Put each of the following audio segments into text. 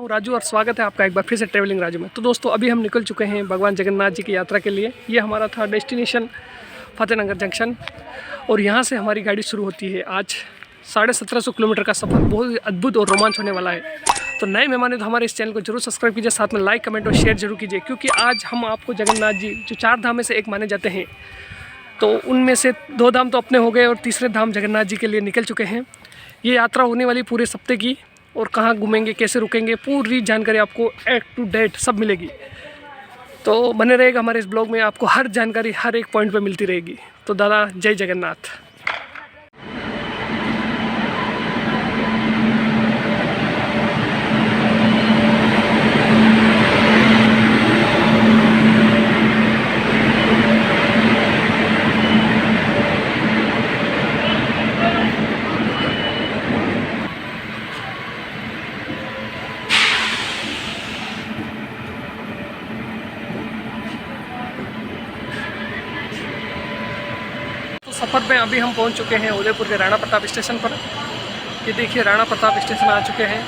राजू और स्वागत है आपका एक बार फिर से ट्रैवलिंग राजू में। तो दोस्तों अभी हम निकल चुके हैं भगवान जगन्नाथ जी की यात्रा के लिए। ये हमारा था डेस्टिनेशन फतेहनगर जंक्शन और यहाँ से हमारी गाड़ी शुरू होती है। आज 1750 किलोमीटर का सफ़र बहुत अद्भुत और रोमांच होने वाला है। तो नए मेहमान हैं तो हमारे इस चैनल को जरूर सब्सक्राइब कीजिए, साथ में लाइक कमेंट और शेयर जरूर कीजिए, क्योंकि आज हम आपको जगन्नाथ जी जो 4 धाम में से एक माने जाते हैं, तो उनमें से 2 धाम तो अपने हो गए और तीसरे धाम जगन्नाथ जी के लिए निकल चुके हैं। ये यात्रा होने वाली पूरे सप्ते की और कहाँ घूमेंगे, कैसे रुकेंगे, पूरी जानकारी आपको एट टू डेट सब मिलेगी। तो बने रहेगा हमारे इस ब्लॉग में, आपको हर जानकारी हर एक पॉइंट पे मिलती रहेगी। तो दादा जय जगन्नाथ। सफ़र में अभी हम पहुंच चुके हैं उदयपुर के राणा प्रताप स्टेशन पर। ये देखिए राणा प्रताप स्टेशन आ चुके हैं।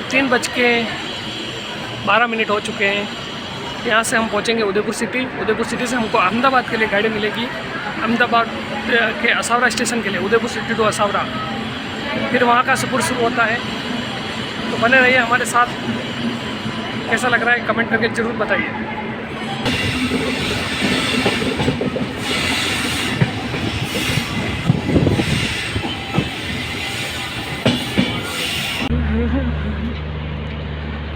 3:12 हो चुके हैं। यहाँ से हम पहुंचेंगे उदयपुर सिटी। उदयपुर सिटी से हमको अहमदाबाद के लिए गाड़ी मिलेगी, अहमदाबाद के असावरा स्टेशन के लिए, उदयपुर सिटी टू असावरा। फिर वहाँ का सफ़र शुरू होता है। तो बने रहिए हमारे साथ। कैसा लग रहा है कमेंट करके ज़रूर बताइए।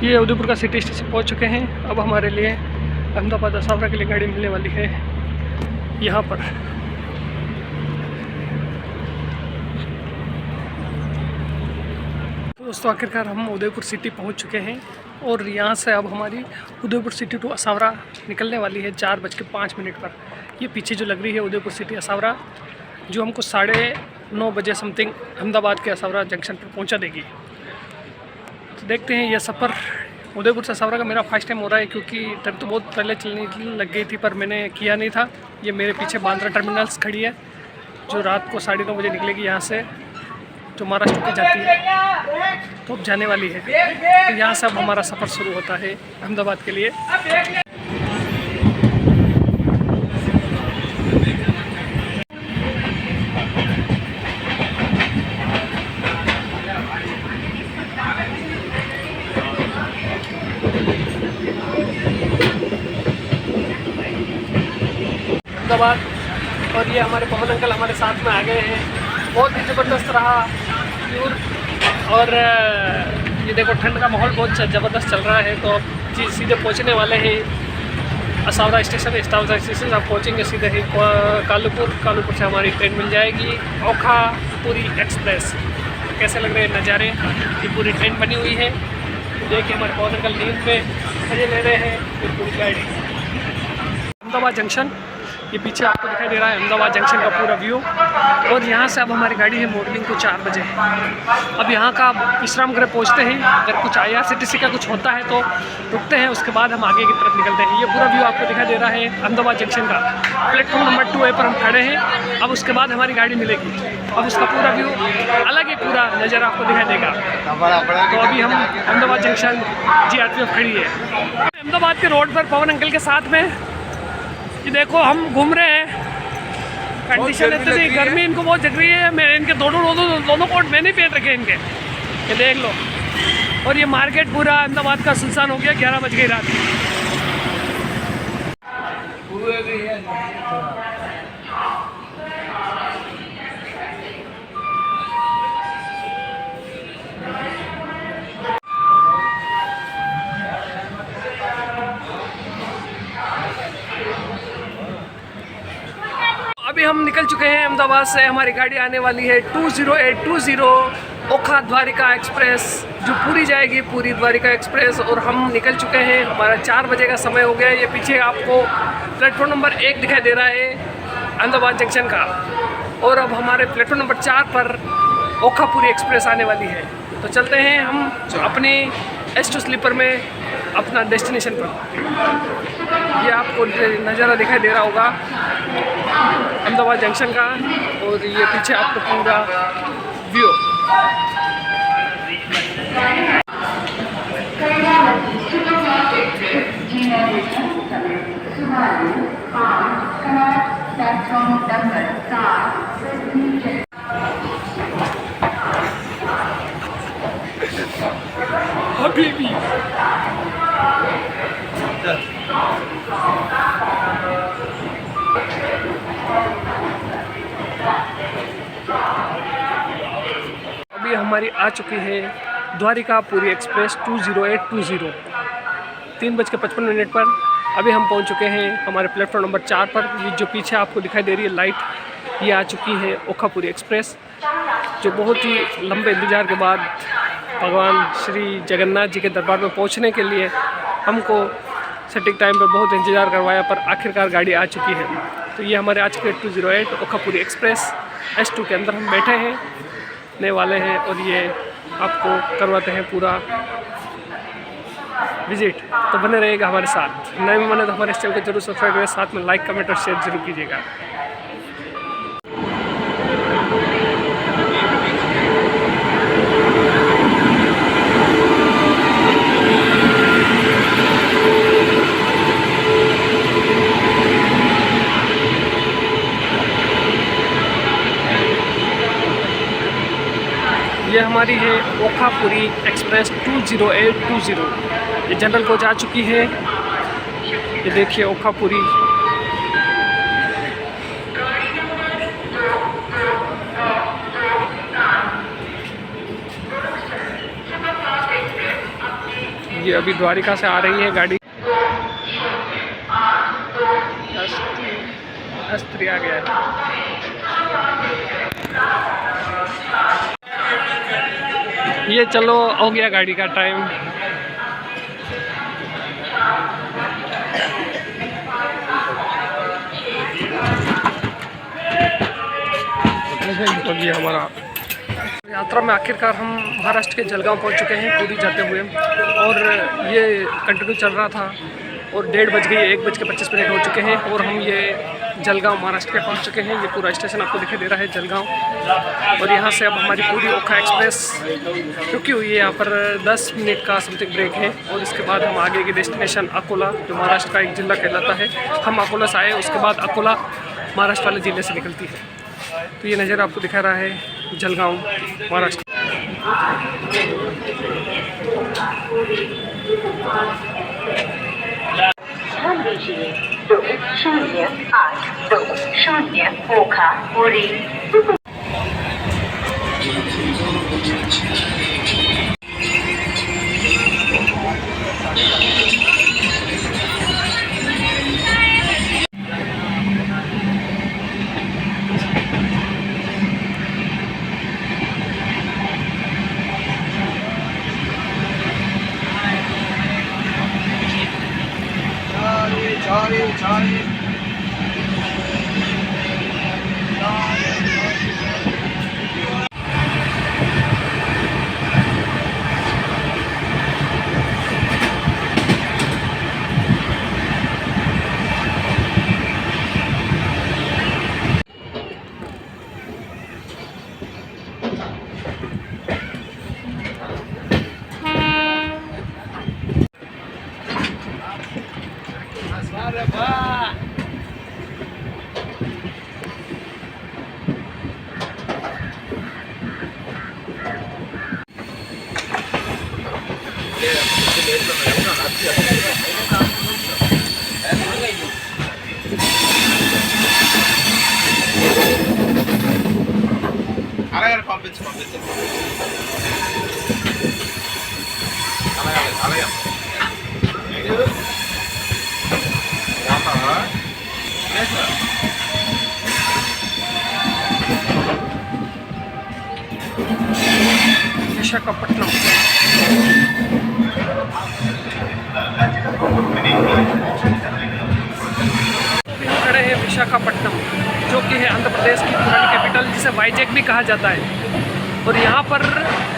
ये उदयपुर का सिटी स्टेशन पहुंच चुके हैं। अब हमारे लिए अहमदाबाद असावरा के लिए गाड़ी मिलने वाली है यहाँ पर। तो दोस्तों आखिरकार हम उदयपुर सिटी पहुंच चुके हैं और यहाँ से अब हमारी उदयपुर सिटी टू असावरा निकलने वाली है 4:05 पर। ये पीछे जो लग रही है उदयपुर सिटी असावरा, जो हमको 9:30 बजे समथिंग अहमदाबाद के असावरा जंक्शन पर पहुँचा देगी। तो देखते हैं। यह सफ़र उदयपुर से असावरा का मेरा फर्स्ट टाइम हो रहा है, क्योंकि ट्रेन तो बहुत पहले चलने लग गई थी पर मैंने किया नहीं था। ये मेरे पीछे बांद्रा टर्मिनल्स खड़ी है, जो रात को 9:30 बजे निकलेगी यहाँ से, जो महाराष्ट्र की जाती है, तो अब जाने वाली है। तो यहाँ से अब हमारा सफ़र शुरू होता है अहमदाबाद के लिए। और ये हमारे पवन अंकल हमारे साथ में आ गए हैं। बहुत ही ज़बरदस्त रहा टूर। और ये देखो ठंड का माहौल बहुत ज़बरदस्त चल रहा है। तो अब सीधे पहुंचने वाले हैं असावरा स्टेशन। असावरा स्टेशन से आप पहुँचेंगे सीधे ही कालूपुर से हमारी ट्रेन मिल जाएगी ओखा पूरी एक्सप्रेस। कैसे लग रहे हैं नज़ारे। ये पूरी ट्रेन बनी हुई है। देखिए हमारे पवन अंकल नींद में मजे ले रहे हैं। ये पूरी गाड़ी अहमदाबाद जंक्शन, ये पीछे आपको दिखाई दे रहा है अहमदाबाद जंक्शन का पूरा व्यू। और यहाँ से अब हमारी गाड़ी है मॉर्निंग को 4 बजे। अब यहाँ का विश्राम गृह पहुँचते हैं। अगर कुछ IRCTC का कुछ होता है तो रुकते हैं, उसके बाद हम आगे की तरफ निकलते हैं। ये पूरा व्यू आपको दिखाई दे रहा है अहमदाबाद जंक्शन का। प्लेटफॉर्म नंबर 2A पर हम खड़े हैं। अब उसके बाद हमारी गाड़ी मिलेगी। अब उसका पूरा व्यू अलग ही पूरा नज़ारा आपको दिखाई देगा। तो अभी हम अहमदाबाद जंक्शन GRPF खड़ी है अहमदाबाद के रोड पर पवन अंकल के साथ में। ये देखो हम घूम रहे हैं। कंडीशन इतनी गर्मी इनको बहुत जग रही है। मैं इनके दोनों कोट मैंने पहन रखे इनके, ये देख लो। और ये मार्केट पूरा अहमदाबाद का सुनसान हो गया। 11 बज गई रात। अभी हम निकल चुके हैं अहमदाबाद से। हमारी गाड़ी आने वाली है 20820 ओखा द्वारिका एक्सप्रेस, जो पूरी जाएगी, पूरी द्वारिका एक्सप्रेस। और हम निकल चुके हैं। हमारा 4 बजे का समय हो गया। ये पीछे आपको प्लेटफॉर्म नंबर 1 दिखाई दे रहा है अहमदाबाद जंक्शन का। और अब हमारे प्लेटफॉर्म नंबर 4 पर ओखा पूरी एक्सप्रेस आने वाली है। तो चलते हैं हम अपनी S2 स्लीपर में अपना डेस्टिनेशन पर। ये आपको नज़ारा दिखाई दे रहा होगा अहमदाबाद जंक्शन का। और ये पीछे आपको पूरा व्यू। अभी भी। अभी हमारी आ चुकी है द्वारिकापुरी एक्सप्रेस 20820 3:55 पर। अभी हम पहुंच चुके हैं हमारे प्लेटफॉर्म नंबर 4 पर। ये जो पीछे आपको दिखाई दे रही है लाइट, ये आ चुकी है ओखापुरी एक्सप्रेस, जो बहुत ही लंबे इंतज़ार के बाद भगवान श्री जगन्नाथ जी के दरबार में पहुंचने के लिए हमको सटीक टाइम पर बहुत इंतज़ार करवाया, पर आखिरकार गाड़ी आ चुकी है। तो ये हमारे आज के 208 ओखापुरी एक्सप्रेस S2 के अंदर हम बैठे हैं ने वाले हैं, और ये आपको करवाते हैं पूरा विजिट। तो बने रहेगा हमारे साथ। नए में बने तो हमारे चैनल को जरूर सब्सक्राइब करें, साथ में लाइक कमेंट और शेयर जरूर कीजिएगा। ये हमारी है ओखापुरी एक्सप्रेस 20820। ये जनरल कोच आ चुकी है। ये देखिए ओखापुरी। ये अभी द्वारिका से आ रही है गाड़ी। S3 आ गया है। ये चलो हो गया गाड़ी का टाइम। तो ये हमारा यात्रा में आखिरकार हम महाराष्ट्र के जलगांव पहुंच चुके हैं पूरी जाते हुए, और ये कंटिन्यू चल रहा था और 1:30 बज गई, 1:25 हो चुके हैं और हम ये जलगांव महाराष्ट्र के पहुंच चुके हैं। ये पूरा स्टेशन आपको दिखाई दे रहा है जलगांव, और यहाँ से अब हमारी पूरी ओखा एक्सप्रेस रुकी हुई है। यहाँ पर 10 मिनट का समथिंग ब्रेक है, और इसके बाद हम आगे की डेस्टिनेशन अकोला, जो महाराष्ट्र का एक जिला कहलाता है, हम अकोला से आए। उसके बाद अकोला महाराष्ट्र वाले ज़िले से निकलती है। तो ये नज़र आपको दिखा रहा है जलगांव महाराष्ट्र। ध्यान दीजिए 2082 ओखापुरी। विशाखापट्टनम। खड़े हैं विशाखापट्टनम, जो कि है आंध्र प्रदेश की पुरानी कैपिटल, जिसे वाइजैक भी कहा जाता है। और यहाँ पर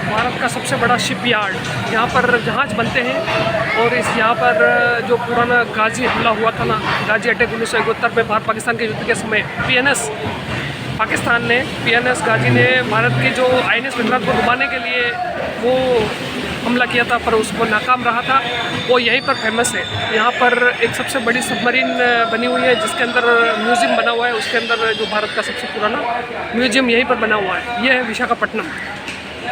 भारत का सबसे बड़ा शिप यार्ड, यहाँ पर जहाज़ बनते हैं। और इस यहाँ पर जो पुराना गाजी हमला हुआ था ना, गाजी अटैक 1971 में भारत पाकिस्तान के युद्ध के समय PNS गाजी ने भारत के जो INS विक्रांत को डुबाने के लिए वो हमला किया था, पर उसको नाकाम रहा था। वो यहीं पर फेमस है। यहाँ पर एक सबसे बड़ी सबमरीन बनी हुई है, जिसके अंदर म्यूज़ियम बना हुआ है। उसके अंदर जो भारत का सबसे पुराना म्यूज़ियम यहीं पर बना हुआ है। ये है विशाखापट्टनम।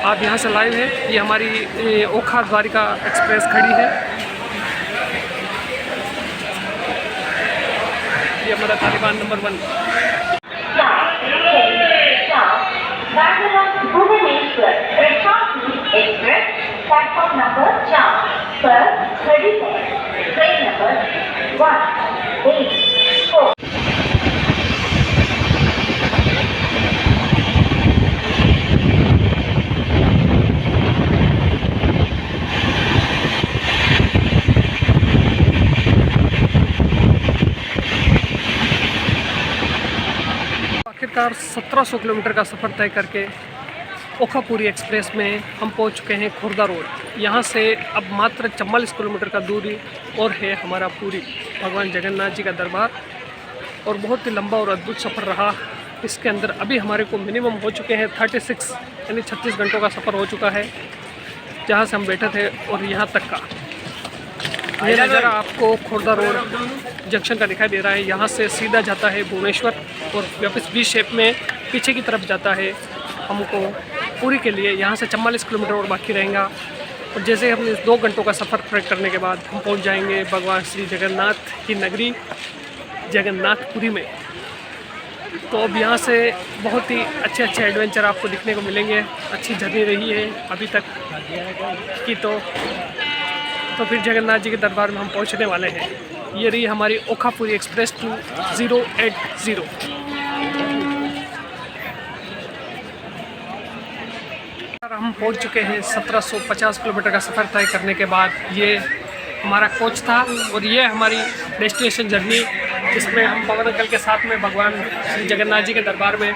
आप यहाँ से लाइव है। ये हमारी ओखा द्वारिका एक्सप्रेस खड़ी है। ये हमारा तालिबान number 1। Bhubaneswar Prashanti express platform number 4 पर खड़ी है। Train number 184। आखिरकार 1700 किलोमीटर का सफ़र तय करके ओखापुरी एक्सप्रेस में हम पहुंच चुके हैं खुर्दा रोड। यहाँ से अब मात्र 44 किलोमीटर का दूरी और है हमारा पूरी भगवान जगन्नाथ जी का दरबार। और बहुत ही लंबा और अद्भुत सफ़र रहा। इसके अंदर अभी हमारे को मिनिमम हो चुके हैं 36 यानी 36 घंटों का सफ़र हो चुका है, जहाँ से हम बैठे थे और यहाँ तक का। ये नज़ारा आपको खुर्दा रोड जंक्शन का दिखाई दे रहा है। यहाँ से सीधा जाता है भुवनेश्वर और वापस बी शेप में पीछे की तरफ जाता है हमको पूरी के लिए। यहाँ से 44 किलोमीटर और बाकी रहेगा। और जैसे हम इस 2 घंटों का सफ़र ट्रैक करने के बाद हम पहुँच जाएंगे भगवान श्री जगन्नाथ की नगरी जगन्नाथपुरी में। तो अब यहाँ से बहुत ही अच्छे अच्छे एडवेंचर आपको दिखने को मिलेंगे। अच्छी जर्नी रही है अभी तक की। तो फिर जगन्नाथ जी के दरबार में हम पहुँचने वाले हैं। ये रही हमारी ओखापुरी एक्सप्रेस 2080। हम पहुंच चुके हैं 1750 किलोमीटर का सफ़र तय करने के बाद। ये हमारा कोच था और ये हमारी डेस्टिनेशन जर्नी, जिसमें हम पवन अंकल के साथ में भगवान श्री जगन्नाथ जी के दरबार में,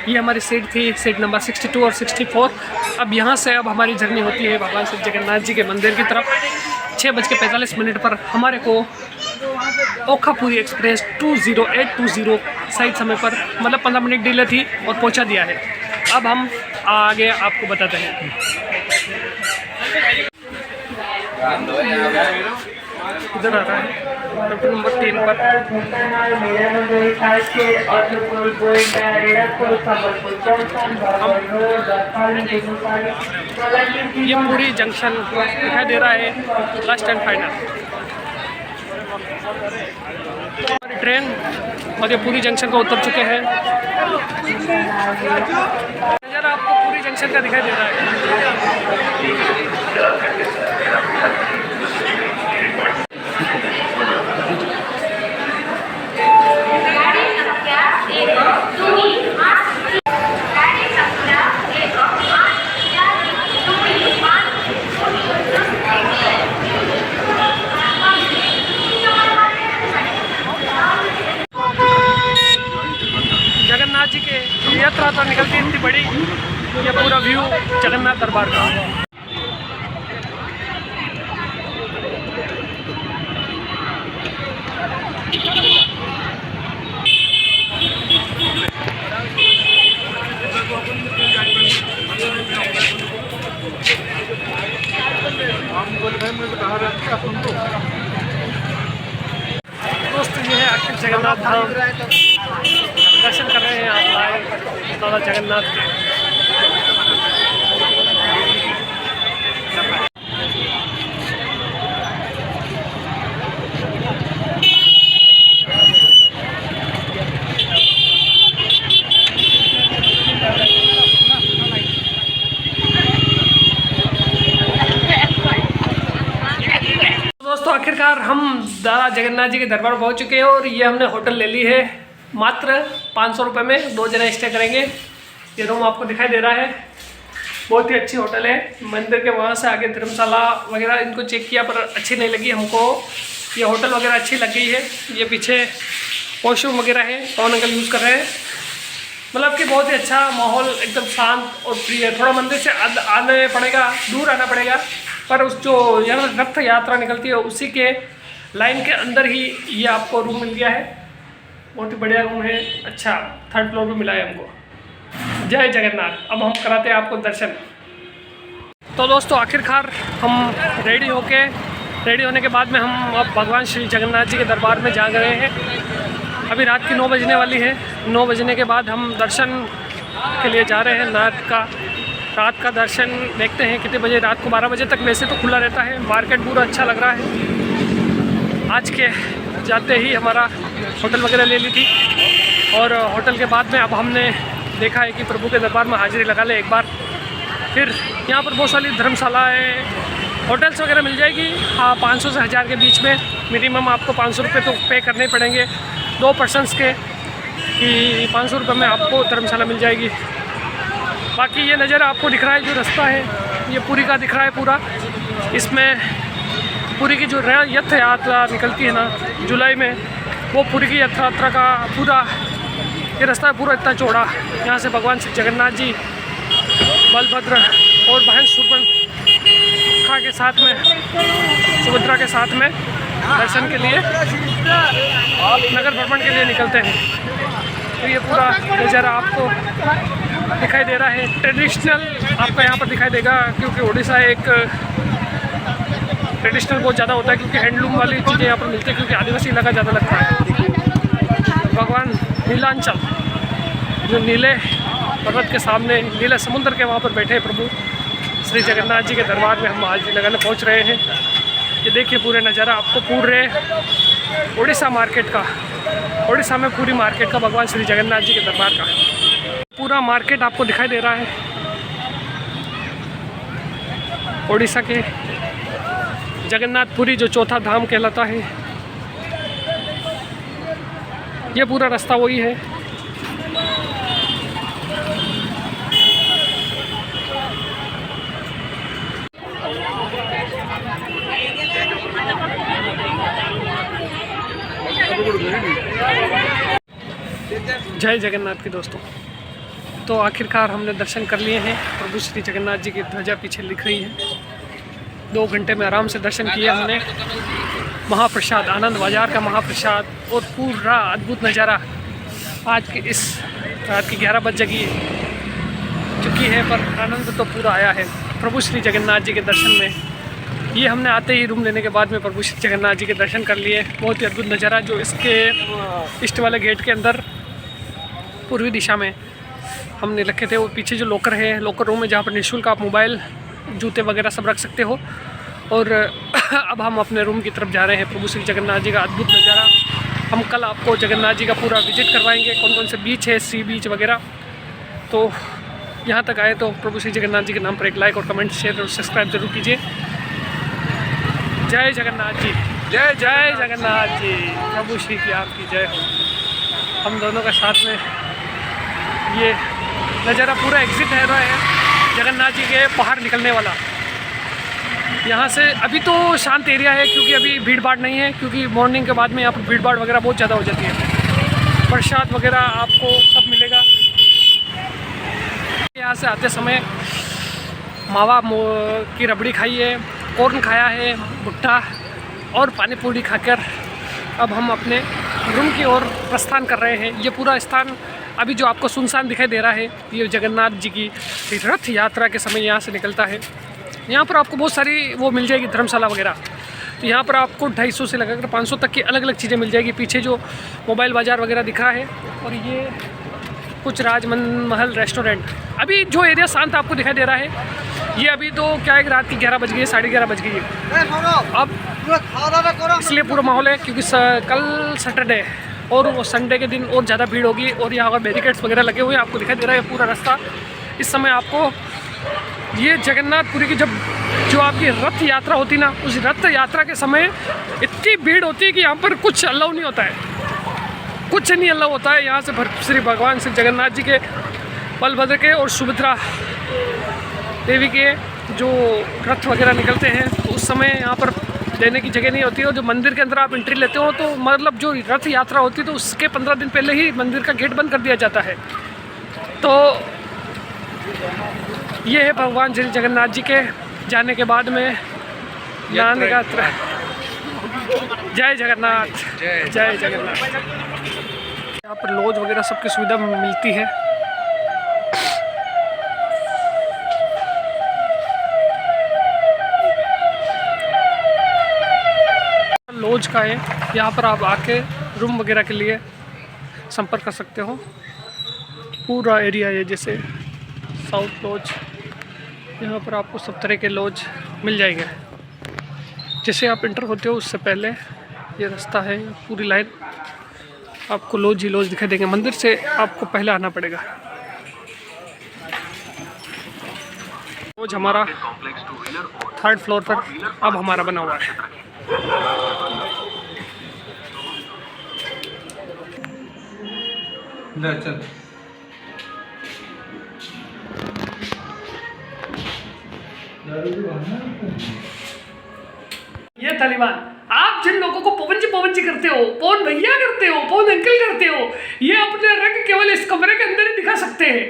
ये हमारी सीट थी, सीट नंबर 62 और 64। अब यहाँ से अब हमारी जर्नी होती है भगवान श्री जगन्नाथ जी के मंदिर की तरफ। 6:45 पर हमारे को ओखापुरी एक्सप्रेस 20820 सही समय पर, मतलब 15 मिनट डिले थी और पहुँचा दिया है। अब हम आगे आपको बताते हैं। इधर आ रहा है डॉक्टर नंबर 3 पर। ये पूरी जंक्शन दिखाई दे रहा है, लास्ट एंड फाइनल हमारी ट्रेन। और ये पूरी जंक्शन को उतर चुके हैं। नज़ारा आपको पूरी जंक्शन का दिखाई दे रहा है। जगन्नाथ जी के यात्रा तो निकलती इतनी बड़ी, ये पूरा व्यू जगन्नाथ दरबार का। दोस्तों ये है आखिर जगन्नाथ धाम। दर्शन कर रहे हैं आप लाइव दादा जगन्नाथ के। दोस्तों आखिरकार हम दादा जगन्नाथ जी के दरबार पहुंच चुके हैं और ये हमने होटल ले ली है मात्र 500 रुपये में। 2 जने स्टे करेंगे। ये रूम आपको दिखाई दे रहा है, बहुत ही अच्छी होटल है। मंदिर के वहाँ से आगे धर्मशाला वगैरह इनको चेक किया पर अच्छी नहीं लगी हमको। ये होटल वगैरह अच्छी लग गई है। ये पीछे वॉशरूम वगैरह है, पवन अंकल यूज़ कर रहे हैं। मतलब कि बहुत ही अच्छा माहौल, एकदम शांत और प्रिय है। थोड़ा मंदिर से आने पड़ेगा, दूर आना पड़ेगा, पर उस जो रथ यात्रा निकलती है उसी के लाइन के अंदर ही ये आपको रूम मिल गया है। बहुत ही बढ़िया रूम है। अच्छा 3rd फ्लोर पे मिला है हमको। जय जगन्नाथ। अब हम कराते हैं आपको दर्शन। तो दोस्तों आखिरकार हम रेडी होने के बाद में हम अब भगवान श्री जगन्नाथ जी के दरबार में जा गए हैं। अभी रात की 9 बजने वाली है। 9 बजने के बाद हम दर्शन के लिए जा रहे हैं नाथ का। रात का दर्शन देखते हैं कितने बजे, रात को 12 बजे तक वैसे तो खुला रहता है। मार्केट पूरा अच्छा लग रहा है। आज के जाते ही हमारा होटल वगैरह ले ली थी और होटल के बाद में अब हमने देखा है कि प्रभु के दरबार में हाजिरी लगा ले एक बार। फिर यहाँ पर बहुत सारी धर्मशालाएँ, होटल्स वगैरह मिल जाएगी। हाँ, 500 से 1000 के बीच में मिनिमम आपको 500 रुपये तो पे करने पड़ेंगे 2 पर्सनस के, कि 500 रुपये में आपको धर्मशाला मिल जाएगी। बाकी ये नज़ारा आपको दिख रहा है, जो रास्ता है ये पुरी का दिख रहा है पूरा। इसमें पुरी की जो रथ यात्रा निकलती है ना जुलाई में, वो पुरी की यात्रा का पूरा ये रास्ता है पूरा इतना चौड़ा। यहाँ से भगवान श्री जगन्नाथ जी, बलभद्र और बहन सुभद्रा के साथ में, सुभद्रा के साथ में दर्शन के लिए, नगर भ्रमण के लिए निकलते हैं। तो ये पूरा नज़ारा आपको दिखाई दे रहा है। ट्रेडिशनल आपका यहाँ पर दिखाई देगा, क्योंकि उड़ीसा एक ट्रेडिशनल बहुत ज़्यादा होता है, क्योंकि हैंडलूम वाली चीज़ें यहाँ पर मिलती है, क्योंकि आदिवासी इलाका ज़्यादा लगता है। भगवान नीलांचल, जो नीले पर्वत के सामने, नीले समुद्र के वहाँ पर बैठे प्रभु श्री जगन्नाथ जी के दरबार में हम हाजिरी लगाने पहुँच रहे हैं। ये देखिए पूरे नज़ारा आपको पूरे उड़ीसा मार्केट का, उड़ीसा में पूरी मार्केट का, भगवान श्री जगन्नाथ जी के दरबार का पूरा मार्केट आपको दिखाई दे रहा है। उड़ीसा के जगन्नाथपुरी जो चौथा धाम कहलाता है, ये पूरा रास्ता वही है। जय जगन्नाथ के दोस्तों, तो आखिरकार हमने दर्शन कर लिए हैं। प्रभु श्री जगन्नाथ जी की ध्वजा पीछे लिख रही है। 2 घंटे में आराम से दर्शन किया हमने। महाप्रसाद, आनंद बाज़ार का महाप्रसाद और पूरा अद्भुत नज़ारा आज की इस रात की 11 बज चुकी है, पर आनंद तो पूरा आया है प्रभु श्री जगन्नाथ जी के दर्शन में। ये हमने आते ही रूम लेने के बाद में प्रभु श्री जगन्नाथ जी के दर्शन कर लिए। बहुत ही अद्भुत नज़ारा, जो इसके ईस्ट वाले गेट के अंदर पूर्वी दिशा में हमने रखे थे। वो पीछे जो लॉकर है, लॉकर रूम है, जहाँ पर निःशुल्क आप मोबाइल, जूते वगैरह सब रख सकते हो। और अब हम अपने रूम की तरफ जा रहे हैं। प्रभु श्री जगन्नाथ जी का अद्भुत नज़ारा, हम कल आपको जगन्नाथ जी का पूरा विजिट करवाएंगे, कौन कौन से बीच है, सी बीच वगैरह। तो यहाँ तक आए तो प्रभु श्री जगन्नाथ जी के नाम पर एक लाइक और कमेंट, शेयर और सब्सक्राइब जरूर कीजिए। जय जगन्नाथ जी, जय जय जगन्नाथ जी, प्रभु श्री की आपकी जय हो। हम दोनों का साथ में ये नज़ारा पूरा एग्जिट है रहा है जगन्नाथ जी के बाहर निकलने वाला। यहाँ से अभी तो शांत एरिया है, क्योंकि अभी भीड़ भाड़ नहीं है, क्योंकि मॉर्निंग के बाद में यहाँ पर भीड़ भाड़ वगैरह बहुत ज़्यादा हो जाती है। प्रसाद वगैरह आपको सब मिलेगा। यहाँ से आते समय मावा की रबड़ी खाई है, कॉर्न खाया है, भुट्टा और पानी पूरी खाकर अब हम अपने रूम की ओर प्रस्थान कर रहे हैं। ये पूरा स्थान अभी जो आपको सुनसान दिखाई दे रहा है, ये जगन्नाथ जी की रथ यात्रा के समय यहाँ से निकलता है। यहाँ पर आपको बहुत सारी वो मिल जाएगी धर्मशाला वगैरह। तो यहाँ पर आपको 250 से लगाकर 500 तक की अलग अलग चीज़ें मिल जाएगी। पीछे जो मोबाइल बाज़ार वगैरह दिख रहा है, और ये कुछ राजमहल रेस्टोरेंट। अभी जो एरिया शांत आपको दिखाई दे रहा है, ये अभी तो क्या है, रात की 11 बज गई है, 11:30 बज गई है अब, इसलिए पूरा माहौल है, क्योंकि कल सैटरडे और वो संडे के दिन और ज़्यादा भीड़ होगी। और यहाँ पर बैरिकेड्स वगैरह लगे हुए हैं, आपको दिखाई दे रहा है पूरा रास्ता। इस समय आपको ये जगन्नाथपुरी की जो आपकी रथ यात्रा होती ना, उस रथ यात्रा के समय इतनी भीड़ होती है कि यहाँ पर कुछ अलाउ नहीं होता है, कुछ नहीं अलाउ होता है। यहाँ से श्री भगवान श्री जगन्नाथ जी के, बलभद्र के और सुभद्रा देवी के जो रथ वगैरह निकलते हैं, तो उस समय यहाँ पर देने की जगह नहीं होती है। और जो मंदिर के अंदर आप एंट्री लेते हो, तो मतलब जो रथ यात्रा होती है, तो उसके 15 दिन पहले ही मंदिर का गेट बंद कर दिया जाता है। तो ये है भगवान श्री जगन्नाथ जी के जाने के बाद में जाने का यात्रा। जय जगन्नाथ, जय जगन्नाथ। यहाँ पर लॉज वगैरह सबकी सुविधा मिलती है। लॉज का है, यहाँ पर आप आके रूम वगैरह के लिए संपर्क कर सकते हो। पूरा एरिया है, जैसे साउथ लॉज, यहाँ पर आपको सब तरह के लॉज मिल जाएंगे। जैसे आप इंटर होते हो उससे पहले ये रास्ता है, पूरी लाइन आपको लॉज ही लॉज दिखाई देंगे। मंदिर से आपको पहले आना पड़ेगा। लॉज हमारा 3rd फ्लोर पर अब हमारा बना हुआ है। चल ये तालिबान, आप जिन लोगों को पवन जी करते हो, पवन भैया करते हो, पवन अंकल करते हो, ये अपने रंग केवल इस कमरे के अंदर ही दिखा सकते हैं।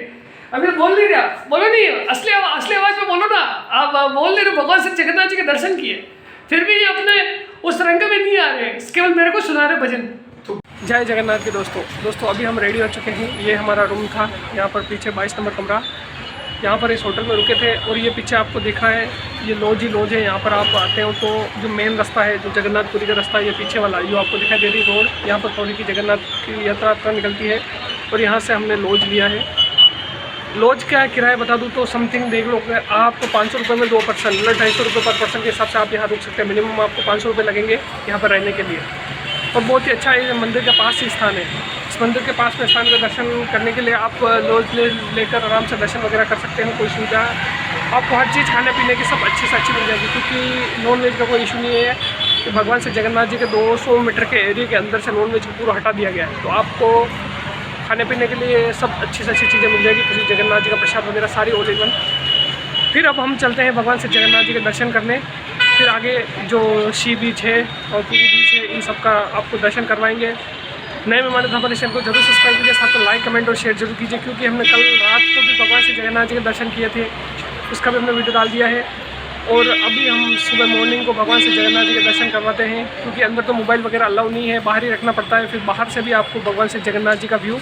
अभी बोल नहीं रहा, बोलो नहीं, असली आवाज में बोलो ना। आप बोल नहीं रहे भगवान श्री जगन्नाथ जी के दर्शन किए, फिर भी ये अपने उस रंग में नहीं आ रहे, केवल मेरे को सुना रहे भजन। जय जगन्नाथ के दोस्तों अभी हम रेडी हो चुके हैं। ये हमारा रूम था, यहाँ पर पीछे 22 नंबर कमरा, यहाँ पर इस होटल में रुके थे। और ये पीछे आपको देखा है ये लॉज ही लॉज है। यहाँ पर आप आते हो तो जो मेन रास्ता है, जो जगन्नाथपुरी का रास्ता है, ये पीछे वाला जो आपको दिखाई दे रही रोड, यहाँ पर थोड़ी की जगन्नाथ की यात्रा निकलती है। और यहाँ से हमने लॉज लिया है। लॉज का किराया बता दूँ तो समथिंग देख लो आपको 500 रुपये में 2 पर्सन, मतलब 250 रुपये पर पर्सन के हिसाब से आप यहाँ रुक सकते हैं। मिनिमम आपको 500 रुपये लगेंगे यहाँ पर रहने के लिए। और बहुत ही अच्छा है, मंदिर के पास ही स्थान है। इस मंदिर के पास में स्थान का दर्शन करने के लिए आप लॉज लेकर आराम से दर्शन वगैरह कर सकते हैं। कोई सुविधा, आपको हर चीज़ खाने पीने की सब अच्छी से अच्छी मिल जाएगी, क्योंकि नॉन वेज का कोई इशू नहीं है। कि भगवान श्री जगन्नाथ जी के 200 मीटर के एरिया के अंदर से नॉन वेज पूरा हटा दिया गया है। तो आपको खाने पीने के लिए सब अच्छी से अच्छी चीज़ें मिल जाएगी। श्री जगन्नाथ जी का प्रसाद वगैरह सारी ऑल इन वन। फिर अब हम चलते हैं भगवान श्री जगन्नाथ जी के दर्शन करने। फिर आगे जो सी बीच है और पूरी बीच है, इन सब का आपको दर्शन करवाएंगे। नए मेहमान हमारे चैनल को जरूर सब्सक्राइब कीजिए, साथ में लाइक कमेंट और शेयर जरूर कीजिए, क्योंकि हमने कल रात को भी भगवान श्री जगन्नाथ जी के दर्शन किए थे, उसका भी हमने वीडियो डाल दिया है। और अभी हम सुबह मॉर्निंग को भगवान श्री जगन्नाथ जी के दर्शन करवाते हैं, क्योंकि अंदर तो मोबाइल वगैरह अलाउ नहीं है, बाहर ही रखना पड़ता है। फिर बाहर से भी आपको भगवान श्री जगन्नाथ जी का व्यू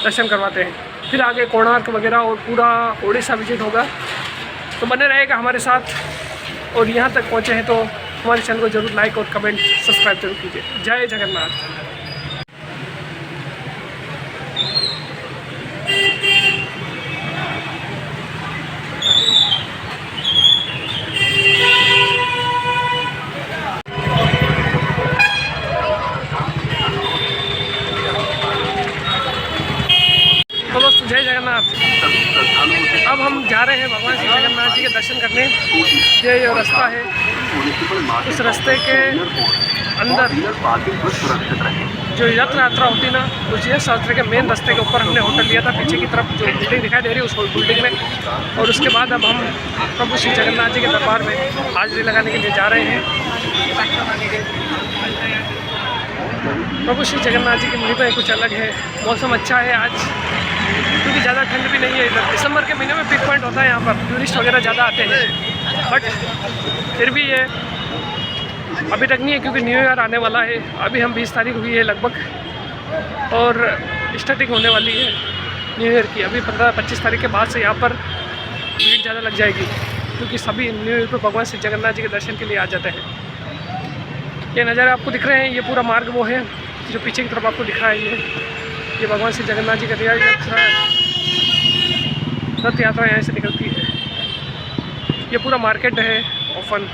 दर्शन करवाते हैं। फिर आगे कोणार्क वगैरह और पूरा उड़ीसा विजिट होगा। तो बने रहेगा हमारे साथ। और यहाँ तक पहुँचे हैं तो हमारे चैनल को जरूर लाइक और कमेंट सब्सक्राइब जरूर कीजिए। जय जगन्नाथ। तो दोस्तों जय जगन्नाथ। अब हम जा रहे हैं भगवान श्री जगन्नाथ जी के दर्शन करने। ये रास्ता है, उस रास्ते के अंदर जो यात्रा होती ना, उस यात्रा के मेन रास्ते के ऊपर हमने होटल लिया था। पीछे की तरफ जो बिल्डिंग दिखाई दे रही है उस बिल्डिंग में। और उसके बाद अब हम प्रभु श्री जगन्नाथ जी के दरबार में हाजिरी लगाने के लिए जा रहे हैं। प्रभु श्री जगन्नाथ जी की महिमा कुछ अलग है। मौसम अच्छा है आज, क्योंकि ज़्यादा ठंड भी नहीं है। इधर दिसंबर के महीने में पिक पॉइंट होता है, यहाँ पर टूरिस्ट वगैरह ज़्यादा आते हैं। बट फिर भी ये अभी तक नहीं है, क्योंकि न्यू ईयर आने वाला है। अभी हम 20 तारीख हुई है लगभग, और स्टार्टिंग होने वाली है न्यू ईयर की। अभी 15-25 तारीख के बाद से यहाँ पर भीड़ ज़्यादा लग जाएगी, क्योंकि सभी न्यू ईयर पर भगवान श्री जगन्नाथ जी के दर्शन के लिए आ जाते हैं। ये नज़ारे आपको दिख रहे हैं, ये पूरा मार्ग वो है जो पीछे की तरफ आपको दिख रहा है। ये भगवान श्री जगन्नाथ जी का रथ यात्रा यहाँ से निकलती है। ये पूरा मार्केट है ओपन।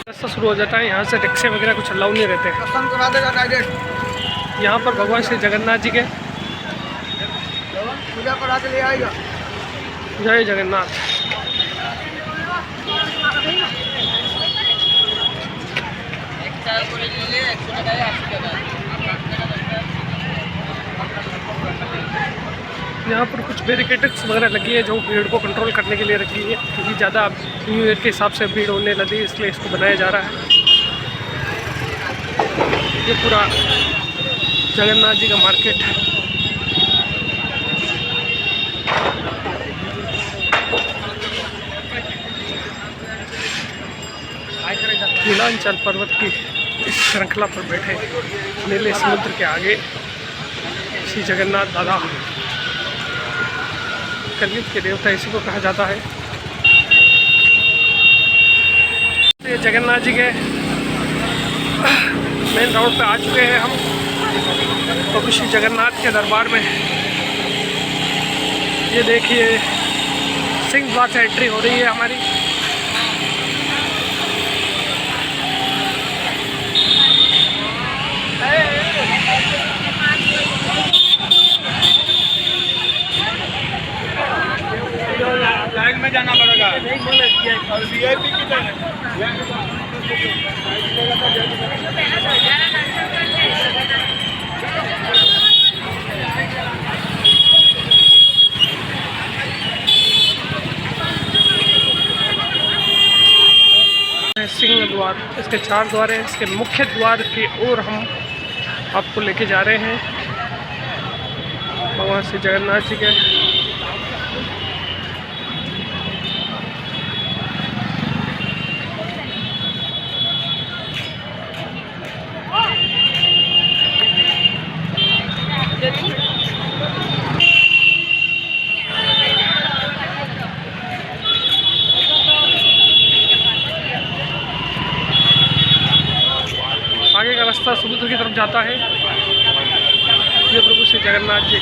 रास्ता शुरू हो जाता है, यहाँ से रिक्शे वगैरह कुछ अलाउ नहीं रहते। यहाँ पर भगवान श्री जगन्नाथ जी के पूजा करा के ले आएगा। जय जगन्नाथ। यहाँ पर कुछ बैरिकेड्स वगैरह लगी है, जो भीड़ को कंट्रोल करने के लिए रखी है, क्योंकि ज़्यादा न्यू ईयर के हिसाब से भीड़ होने लगी, इसलिए इसको बनाया जा रहा है। ये पूरा जगन्नाथ जी का मार्केट है। नीलांचल पर्वत की इस श्रृंखला पर बैठे नीले समुद्र के आगे श्री जगन्नाथ दादा कलयुग के देवता इसी को कहा जाता है। तो ये जगन्नाथ जी के मेन रोड पे आ चुके हैं हम प्रभु श्री जगन्नाथ के दरबार में। ये देखिए सिंह द्वार से एंट्री हो रही है हमारी। लाइन में जाना पड़ेगा और वीआईपी की सिंह द्वार, इसके 4 द्वार हैं। इसके मुख्य द्वार की ओर हम आपको लेके जा रहे हैं भगवान श्री जगन्नाथ जी के। आगे का रास्ता समुद्र की तरफ जाता है। ये प्रभु श्री जगन्नाथ जी।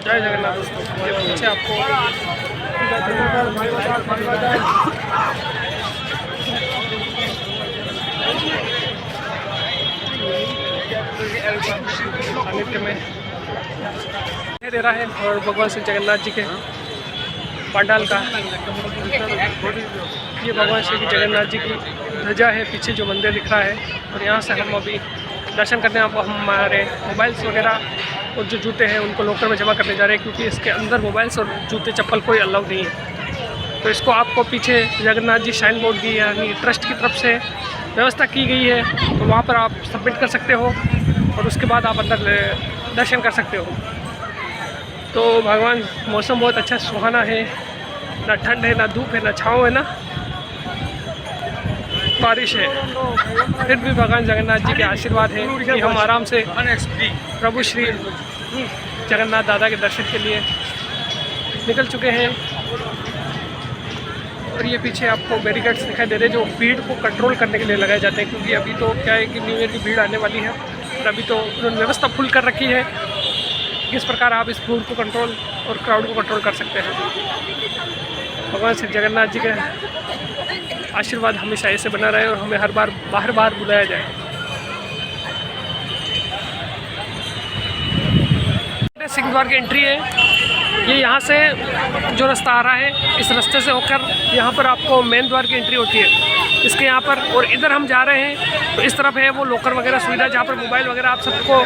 जय जगन्नाथ दोस्तों। ये पीछे आपको सानिध्य में दे रहा है और भगवान श्री जगन्नाथ जी के पंडाल का ये भगवान श्री जगन्नाथ जी की ध्वजा है। पीछे जो मंदिर दिख रहा है और यहाँ से हम अभी दर्शन करने हमारे मोबाइल्स वगैरह और जो जूते हैं उनको लॉकर में जमा करने जा रहे हैं, क्योंकि इसके अंदर मोबाइल्स और जूते चप्पल कोई अलाउ नहीं है। तो इसको आपको पीछे जगन्नाथ जी शाइन बोर्ड की यानी ट्रस्ट की तरफ से व्यवस्था की गई है, तो वहाँ पर आप सबमिट कर सकते हो और उसके बाद आप अंदर दर्शन कर सकते हो। तो भगवान मौसम बहुत अच्छा सुहाना है, ना ठंड है, ना धूप है, ना छाँव है, ना बारिश है। फिर भी भगवान जगन्नाथ जी के आशीर्वाद है कि हम आराम से प्रभु श्री जगन्नाथ दादा के दर्शन के लिए निकल चुके हैं। और ये पीछे आपको बैरिकेड्स दिखाई दे रहे हैं जो भीड़ को कंट्रोल करने के लिए लगाए जाते हैं, क्योंकि अभी तो क्या है कि न्यू ईयर की भीड़ आने वाली है और अभी तो उन्होंने व्यवस्था फुल कर रखी है। किस प्रकार आप इस भीड़ को कंट्रोल और क्राउड को कंट्रोल कर सकते हैं। भगवान श्री जगन्नाथ जी के आशीर्वाद हमेशा ऐसे बना रहे और हमें हर बार बार बुलाया जाए। सिंह द्वार की एंट्री है। ये यहाँ से जो रास्ता आ रहा है इस रास्ते से होकर यहाँ पर आपको मेन द्वार की एंट्री होती है इसके यहाँ पर। और इधर हम जा रहे हैं तो इस तरफ है वो लॉकर वगैरह सुविधा जहाँ पर मोबाइल वगैरह आप सबको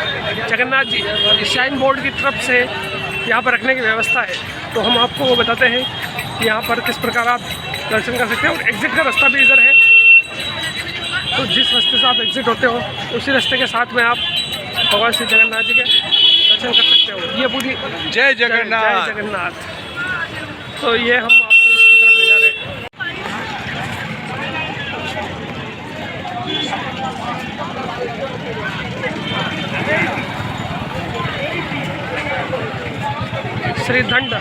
जगन्नाथ जी शाइन बोर्ड की तरफ से यहाँ पर रखने की व्यवस्था है। तो हम आपको वो बताते हैं कि यहाँ पर किस प्रकार आप दर्शन कर सकते हैं। और एग्ज़िट का रास्ता भी इधर है, तो जिस रास्ते से आप एग्ज़िट होते हो उसी रास्ते के साथ में आप भगवान श्री जगन्नाथ जी के दर्शन कर सकते हो। ये पूरी जय जगन्नाथ। जय जगन्नाथ। तो ये हम आपको उसकी तरफ ले जा रहे हैं। श्री दंड,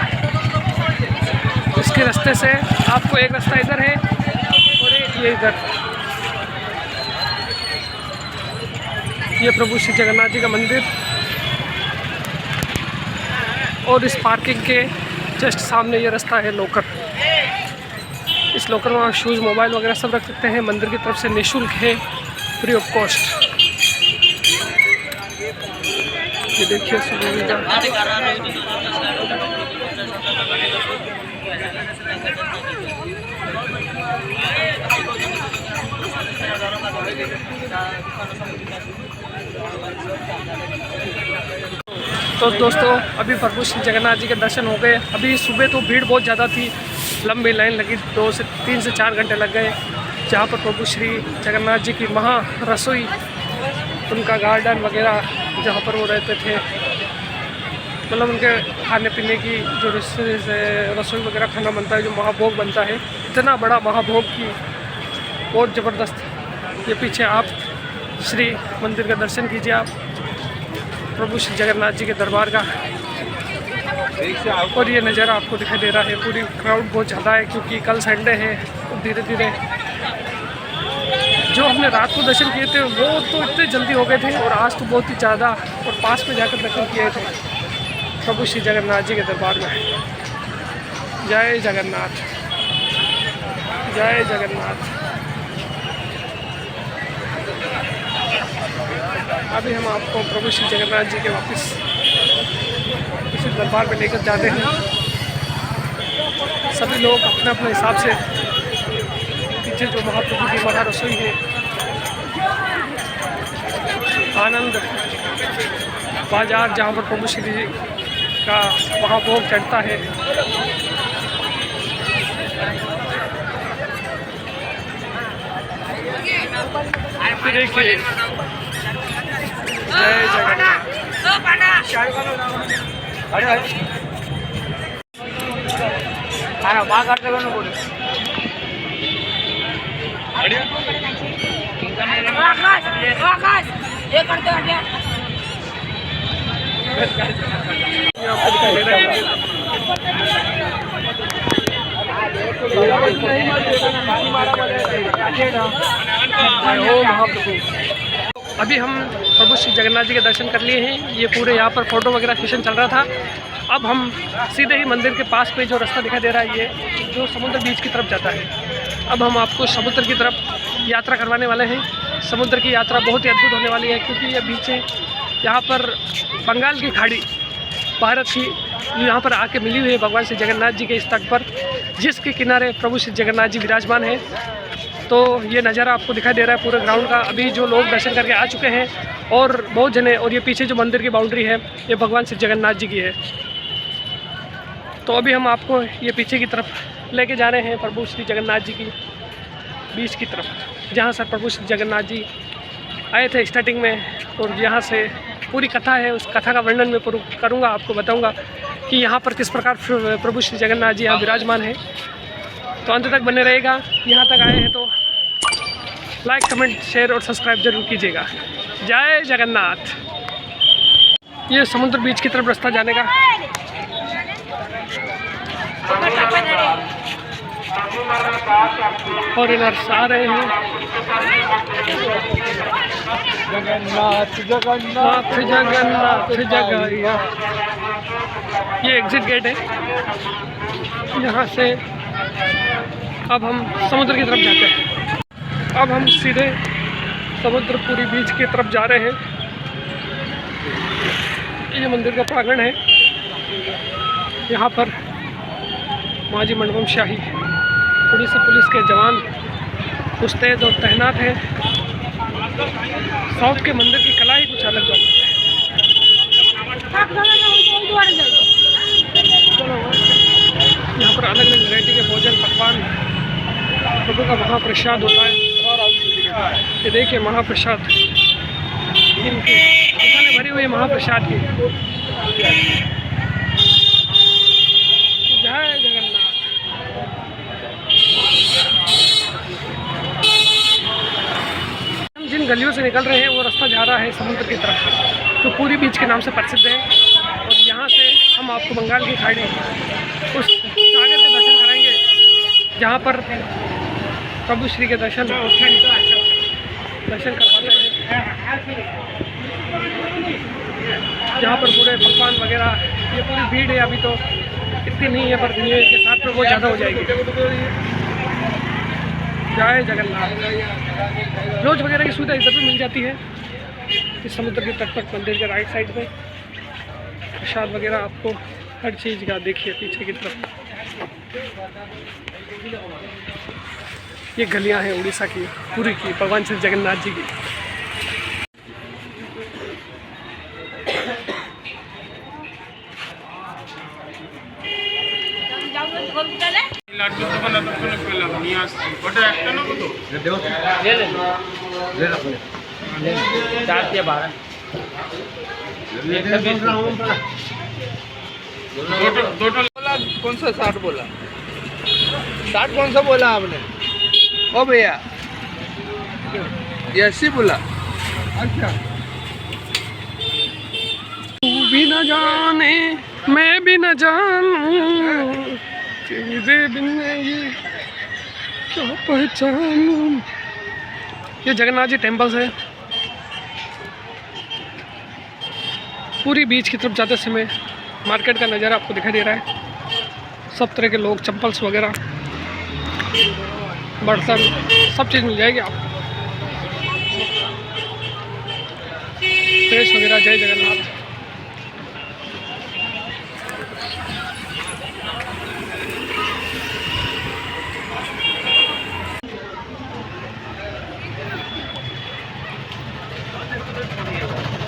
इसके रास्ते से आपको एक रास्ता इधर है और एक ये इधर। ये प्रभु श्री जगन्नाथ जी का मंदिर और इस पार्किंग के जस्ट सामने ये रास्ता है लॉकर। इस लॉकर में आप शूज़ मोबाइल वगैरह सब रख सकते हैं। मंदिर की तरफ से निःशुल्क है, फ्री ऑफ कॉस्ट। ये देखिए सुविधा। तो दोस्तों अभी प्रभु श्री जगन्नाथ जी के दर्शन हो गए। अभी सुबह तो भीड़ बहुत ज़्यादा थी, लंबी लाइन लगी, 3 से 4 घंटे लग गए। जहाँ पर प्रभु श्री जगन्नाथ जी की महा रसोई, उनका गार्डन वगैरह जहाँ पर वो रहते थे, मतलब उनके खाने पीने की जो रसोई वगैरह खाना बनता है, जो महाभोग बनता है, इतना बड़ा महाभोग की बहुत ज़बरदस्त। ये पीछे आप श्री मंदिर का दर्शन कीजिए, आप प्रभु श्री जगन्नाथ जी के दरबार का, और ये नज़ारा आपको दिखाई दे रहा है। पूरी क्राउड बहुत ज़्यादा है क्योंकि कल संडे है। तो धीरे धीरे जो हमने रात को दर्शन किए थे वो तो इतने जल्दी हो गए थे, और आज तो बहुत ही ज़्यादा, और पास में जाकर दर्शन किए थे प्रभु श्री जगन्नाथ जी के दरबार में। जय जगन्नाथ, जय जगन्नाथ। अभी हम आपको प्रभु श्री जगन्नाथ जी के वापस इसी दरबार में लेकर जाते हैं। सभी लोग अपने अपने हिसाब से पीछे जो महाप्रभु की महा रसोई है, आनंद बाजार, जहाँ पर प्रभु श्री जी का महाभोग चढ़ता है, देखिए। जय जगन्नाथ। अभी हम प्रभु श्री जगन्नाथ जी के दर्शन कर लिए हैं। ये पूरे यहाँ पर फ़ोटो वगैरह सेशन चल रहा था। अब हम सीधे ही मंदिर के पास पे जो रास्ता दिखाई दे रहा है, ये जो समुद्र बीच की तरफ जाता है। अब हम आपको समुद्र की तरफ यात्रा करवाने वाले हैं। समुद्र की यात्रा बहुत ही अद्भुत होने वाली है क्योंकि ये बीच यहाँ पर बंगाल की खाड़ी भारत की यहाँ पर आके मिली हुई है भगवान श्री जगन्नाथ जी के इस तट पर, जिसके किनारे प्रभु श्री जगन्नाथ जी विराजमान है। तो ये नज़ारा आपको दिखाई दे रहा है पूरे ग्राउंड का। अभी जो लोग दर्शन करके आ चुके हैं और बहुत जने, और ये पीछे जो मंदिर की बाउंड्री है ये भगवान श्री जगन्नाथ जी की है। तो अभी हम आपको ये पीछे की तरफ लेके जा रहे हैं, प्रभु श्री जगन्नाथ जी की बीच की तरफ, जहाँ से प्रभु श्री जगन्नाथ जी आए थे स्टार्टिंग में। और यहाँ से पूरी कथा है, उस कथा का वर्णन मैं करूँगा, आपको बताऊँगा कि यहाँ पर किस प्रकार प्रभु श्री जगन्नाथ जी यहाँ विराजमान है। तो अंत तक बने रहेगा। यहाँ तक आए हैं तो लाइक, कमेंट, शेयर और सब्सक्राइब जरूर कीजिएगा। जय जगन्नाथ। ये समुद्र बीच की तरफ रास्ता जाने का। फॉरेनर्स आ रहे हैं। जगन्नाथ जगन्नाथ जगन्नाथ जगह। ये एग्जिट गेट है। यहाँ से अब हम समुद्र की तरफ जाते हैं। अब हम सीधे समुद्रपुरी बीच की तरफ जा रहे हैं। ये मंदिर का प्रांगण है। यहाँ पर माजी मंडपम शाही उड़ीसा पुलिस के जवान मुस्तैद और तैनात हैं। साउथ के मंदिर की कला ही कुछ अलग बात है। यहाँ पर अलग अलग वैरायटी के भोजन पकवान, प्रभु का महाप्रसाद होता है। ये देखिए महाप्रसाद, इनकी दुकानें भरी हुई है महाप्रसाद की। जय जगन्नाथ। हम जिन गलियों से निकल रहे हैं वो रास्ता जा रहा है समुद्र की तरफ, जो पूरी बीच के नाम से प्रसिद्ध है। और यहाँ से हम आपको बंगाल की खाड़ी, उस सागर के दर्शन कराएंगे जहाँ पर प्रभु श्री के दर्शन करवाते हैं। जहाँ पर पूरे पकवान वगैरह, ये पूरी भीड़ है। अभी तो इतनी नहीं है पर भीड़ के साथ में बहुत ज़्यादा हो जाएगी। जय जगन्नाथ। लॉज वगैरह की सुविधा इधर भी मिल जाती है इस समुद्र के तट पर। मंदिर के राइट साइड में प्रसाद वगैरह आपको हर चीज़ का देखिए पीछे की तरफ। ये गलियां हैं उड़ीसा की पूरी की, भगवान श्री जगन्नाथ जी की। टोटल बोला कौन सा 60 बोला? 60 कौन सा बोला आपने? ओ भैया ये 80 बोला। अच्छा तू भी न जाने मैं भी न जानूं तेरे बिन ये क्या पहचानूं। ये जगन्नाथ जी टेम्पल्स है। पूरी बीच की तरफ जाते समय मार्केट का नज़ारा आपको दिखाई दे रहा है। सब तरह के लोग, चप्पल्स वगैरह, बर्तन, सब चीज़ मिल जाएगी आपको। फ्रेश वगैरह। जय जगन्नाथ।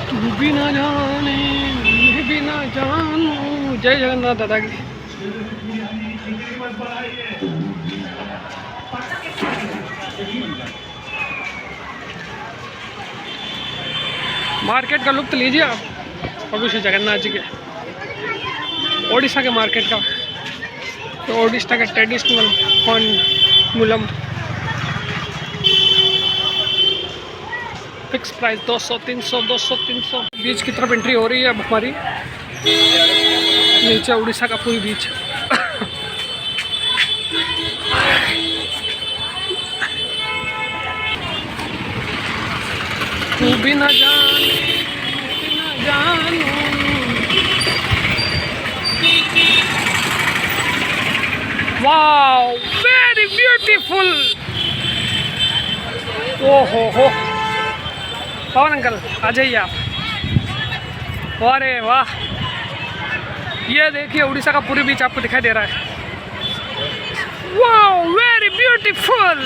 तू भी ना जाने मैं भी ना जानूं। जय जगन्नाथ दादा की। मार्केट का लुत्फ लीजिए आप प्रभु श्री जगन्नाथ जी के। ओडिशा के मार्केट का, तो ओडिशा का traditional fun Moolam fix price 200 300 200 300। बीच की तरफ एंट्री हो रही है अब हमारी। नीचे उड़ीसा का पूरी बीच। तू भी न जाने न जानूं। Wow very beautiful. ओहो पवन अंकल आ जाइए आप। अरे वाह, ये देखिए उड़ीसा का पूरी बीच आपको दिखाई दे रहा है। Wow very beautiful.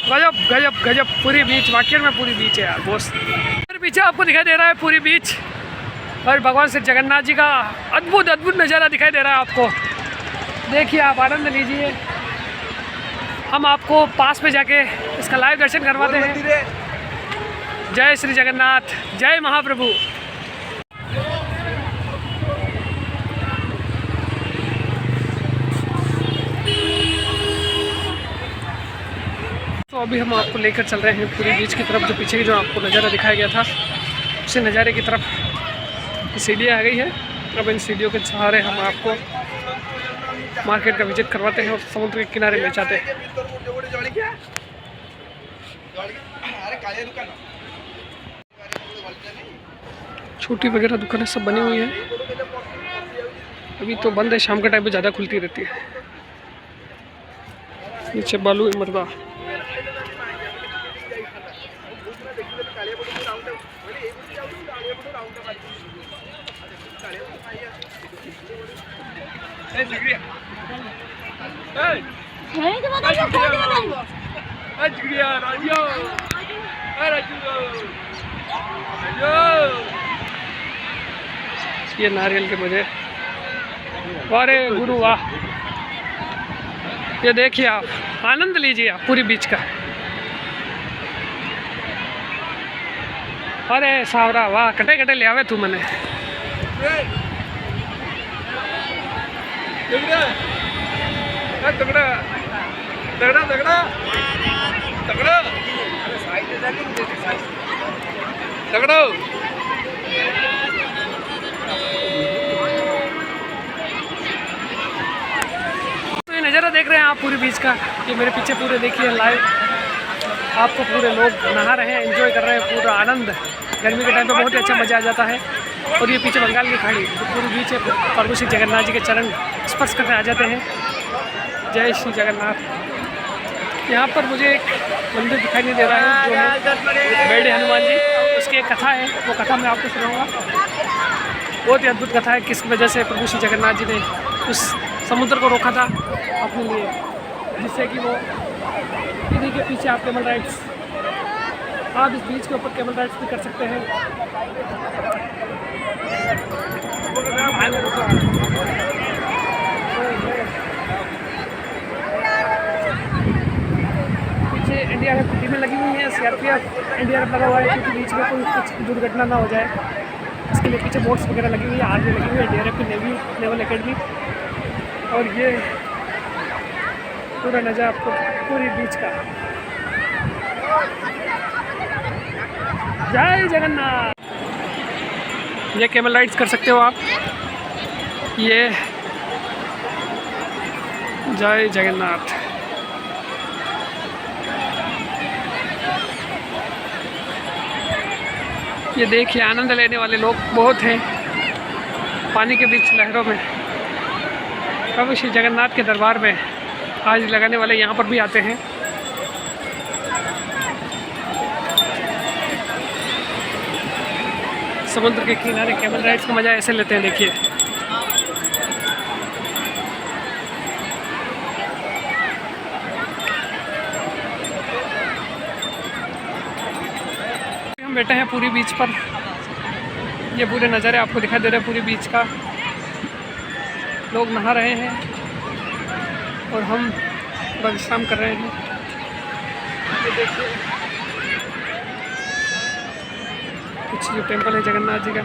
गजब गजब गजब पूरी बीच। वाकई में पूरी बीच है यार दोस्त। पीछे आपको दिखाई दे रहा है पूरी बीच और भगवान श्री जगन्नाथ जी का अद्भुत अद्भुत नज़ारा दिखाई दे रहा है आपको। देखिए आप आनंद लीजिए। हम आपको पास में जाके इसका लाइव दर्शन करवाते हैं। जय श्री जगन्नाथ, जय महाप्रभु। तो अभी हम आपको लेकर चल रहे हैं पूरी बीच की तरफ। जो पीछे की जो आपको नज़ारा दिखाया गया था उसी नज़ारे की तरफ सीढ़ियाँ आ गई है। अब इन सीढ़ियों के सहारे हम आपको मार्केट का विजिट करवाते हैं और समुद्र के किनारे ले जाते हैं। छोटी वगैरह दुकानें सब बनी हुई हैं। अभी तो बंद है, शाम के टाइम पे ज़्यादा खुलती रहती है। नीचे बालू मरदा। ये नारियल के मुझे। वारे गुरु वाह। ये देखिए आप आनंद लीजिए आप पूरी बीच का। अरे सावरा वाह, कटे कटे ले आवे तू मने। तगड़ा तगड़ा तगड़ा तगड़ा तगड़ा। तो ये नज़ारा देख रहे हैं आप पूरी बीच का। ये मेरे पीछे पूरे देखिए लाइव आपको पूरे लोग नहा रहे हैं, एंजॉय कर रहे हैं पूरा आनंद। गर्मी के टाइम पे बहुत ही अच्छा मज़ा आ जाता है। और ये पीछे बंगाल की खाड़ी तो पूरी बीच है। प्रभु श्री जगन्नाथ जी के चरण स्पर्श करने आ जाते हैं। जय श्री जगन्नाथ। यहाँ पर मुझे एक मंदिर दिखाई नहीं दे रहा है जो है बेड़े हनुमान जी। उसकी एक कथा है, वो कथा मैं आपको सुनाऊंगा। बहुत ही अद्भुत कथा है किस वजह से प्रभु श्री जगन्नाथ जी ने उस समुद्र को रोका था अपने लिए, जिससे कि वो इन्हीं के पीछे आप कैमल राइड्स, आप इस बीच के ऊपर कैमल राइड्स भी कर सकते हैं। पीछे एनडीआरएफ की टीमें लगी हुई हैं, सीआरपीएफ एनडीआरएफ लगा हुआ है क्योंकि बीच में कोई कुछ दुर्घटना ना हो जाए। इसके लिए पीछे बोट्स वगैरह लगी हुई है, आर्मी लगी हुई है, DRF की नेवी नेवल एकेडमी। और ये पूरा नज़ारा आपको पूरी बीच का। जय जगन्नाथ। ये कैमल राइड्स कर सकते हो आप। ये जय जगन्नाथ। ये देखिए आनंद लेने वाले लोग बहुत हैं पानी के बीच लहरों में। प्रभु श्री जगन्नाथ के दरबार में आज लगाने वाले यहाँ पर भी आते हैं। समुद्र के किनारे कैमल राइड्स का मज़ा ऐसे लेते हैं, देखिए। हम बैठे हैं पूरी बीच पर। ये पूरे नज़ारे आपको दिखाई दे रहे हैं पूरी बीच का। लोग नहा रहे हैं और हम विश्राम कर रहे हैं। ये देखिए कुछ जो टेंपल है जगन्नाथ जी का।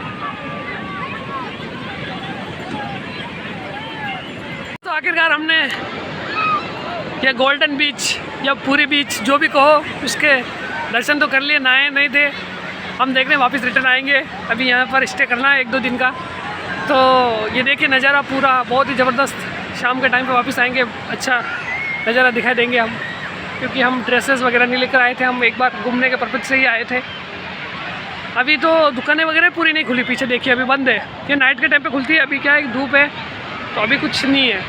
तो आखिरकार हमने ये गोल्डन बीच या पूरी बीच जो भी कहो उसके दर्शन तो कर लिए, नहाए नहीं थे। हम देखने वापस रिटर्न आएंगे। अभी यहाँ पर स्टे करना है 1-2 दिन का। तो ये देखिए नज़ारा पूरा बहुत ही ज़बरदस्त। शाम के टाइम पे वापस आएंगे, अच्छा नज़ारा दिखाई देंगे हम, क्योंकि हम ड्रेसेस वगैरह नहीं लेकर आए थे। हम एक बार घूमने के पर्पज से ही आए थे। अभी तो दुकानें वगैरह पूरी नहीं खुली, पीछे देखिए अभी बंद है। ये नाइट के टाइम पे खुलती है, अभी क्या है धूप है तो अभी कुछ नहीं है।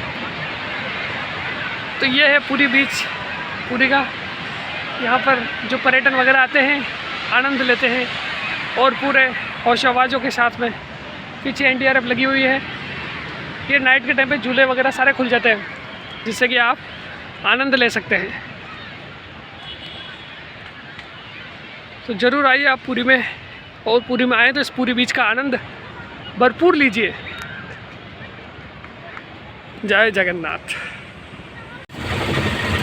तो ये है पूरी बीच पूरी का। यहाँ पर जो पर्यटन वगैरह आते हैं आनंद लेते हैं और पूरे होश आवाज़ों के साथ में। पीछे NDRF लगी हुई है। ये नाइट के टाइम पे झूले वगैरह सारे खुल जाते हैं, जिससे कि आप आनंद ले सकते हैं। तो ज़रूर आइए आप पुरी में, और पुरी में आए तो इस पूरी बीच का आनंद भरपूर लीजिए। जय जगन्नाथ।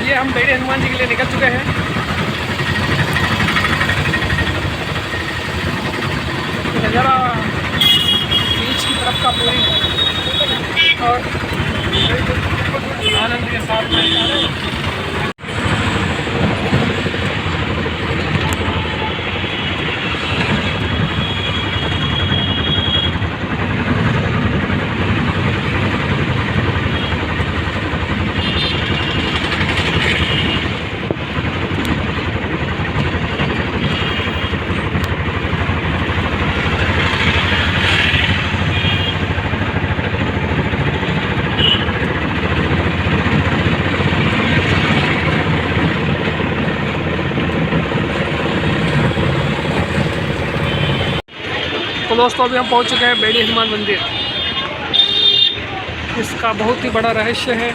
ये हम बेड़े हनुमान जी के लिए निकल चुके हैं। नज़ारा बीच की तरफ का पूरी और आनंद के साथ में। तो दोस्तों अभी हम पहुंच चुके हैं बेड़ी हनुमान मंदिर। इसका बहुत ही बड़ा रहस्य है।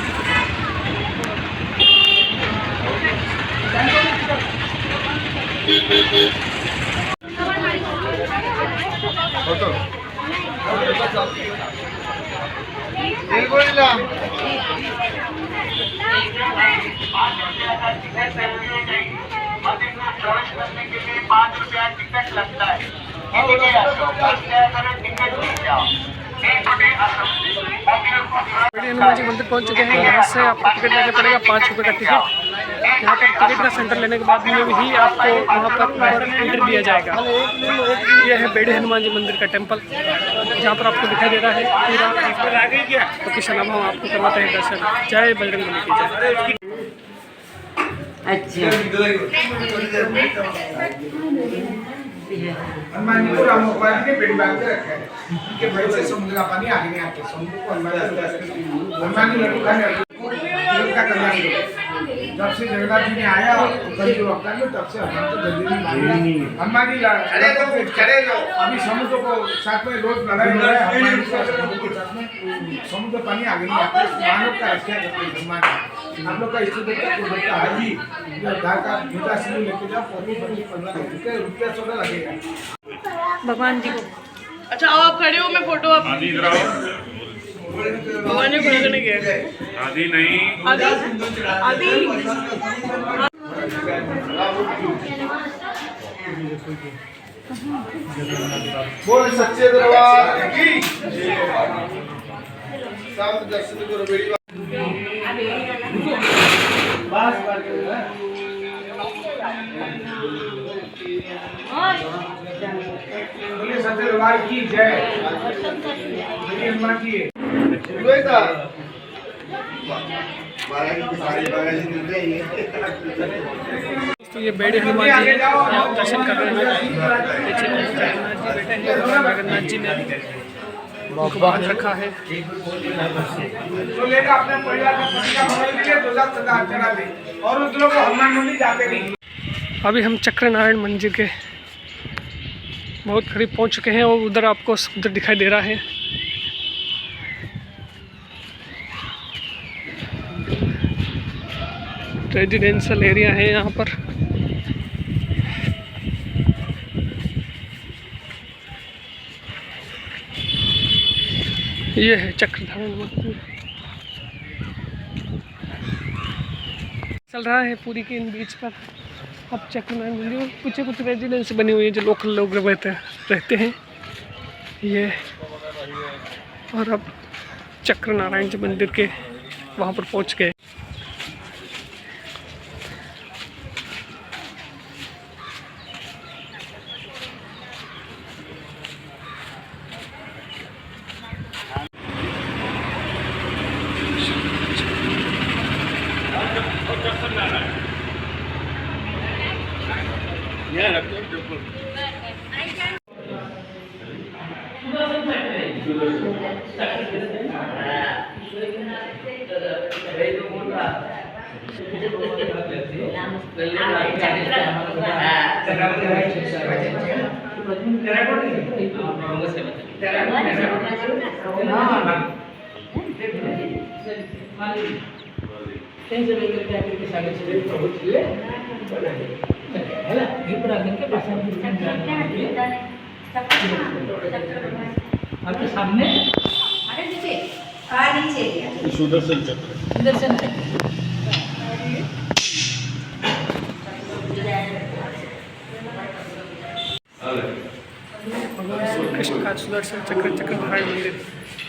हनुमान जी मंदिर पहुंच चुके हैं। यहाँ से आपको टिकट लेना पड़ेगा 5 रुपये का टिकट। यहाँ पर टिकट का सेंटर लेने के बाद में ही आपको वहाँ पर एंट्री दिया जाएगा। यह है बेड़ी हनुमान जी मंदिर का टेंपल, जहाँ पर आपको दिखाई दे रहा है पूरा लोकेशन। अब हम आपको करवाते हैं दर्शन। जय बजरंगबली की जय। अच्छा हनुमान जी को राम भगवान के पेट बांध के रखा है कि भाई से समुद्र का पानी आगे नहीं आते। समुद्र को हनुमान जी लड्डू खाने का कल्याण करो। जब से जगन्नाथ जी ने आया कलयुग अवतार में, तब से हनुमान तो जल्दी नहीं हनुमान जी अभी समुद्र को साथ में रोज लड़ाई हो रहा है। हनुमान जी समुद्र के साथ में समुद्र पानी आगे नहीं आते। मानव का रक्षा करते हैं हनुमान जी। आप लोग का स्टूडेंट हाजी आधार कार्ड जूता से लेके जाओ, 15 रुपया लगेगा भगवान जी को। अच्छा आओ आप खड़े हो, मैं फोटो आप आदि इधर आओ। भगवान जी खड़े करने गए। आदि नहीं, आदि बोल सच्चे दरबार की साथ दर्शन करो बेड़ी बोलिए सच्चे दरबार की जय। बोलिए हनुमान की। तो ये बेड़े हनुमान जी आप दर्शन कर रहे हैं। पीछे जगन्नाथ जी बैठे हैं। जगन्नाथ जी ने उनको बांध रखा है। जो लेगा अपने परिवार का पति का मंगल के लिए 2000 सदा चढ़ा दे और उस लोग को हनुमान मंदिर जाते नहीं। अभी हम चक्र नारायण मंदिर के बहुत करीब पहुंच चुके हैं और उधर आपको समुद्र दिखाई दे रहा है। रेजिडेंशियल एरिया है यहाँ पर। ये है चक्रधारण मंदिर। चल रहा है पूरी के इन बीच पर। अब चक्रनारायण मंदिर पीछे कुछ रेजिडेंस बनी हुई है जो लोकल लोग रहते हैं ये। और अब चक्र नारायण जी मंदिर के वहाँ पर पहुँच गए। आपके सामने नीचे सुदर्शन चक्र। भगवान श्री कृष्ण का सुदर्शन चक्र चक्रधारण मंदिर।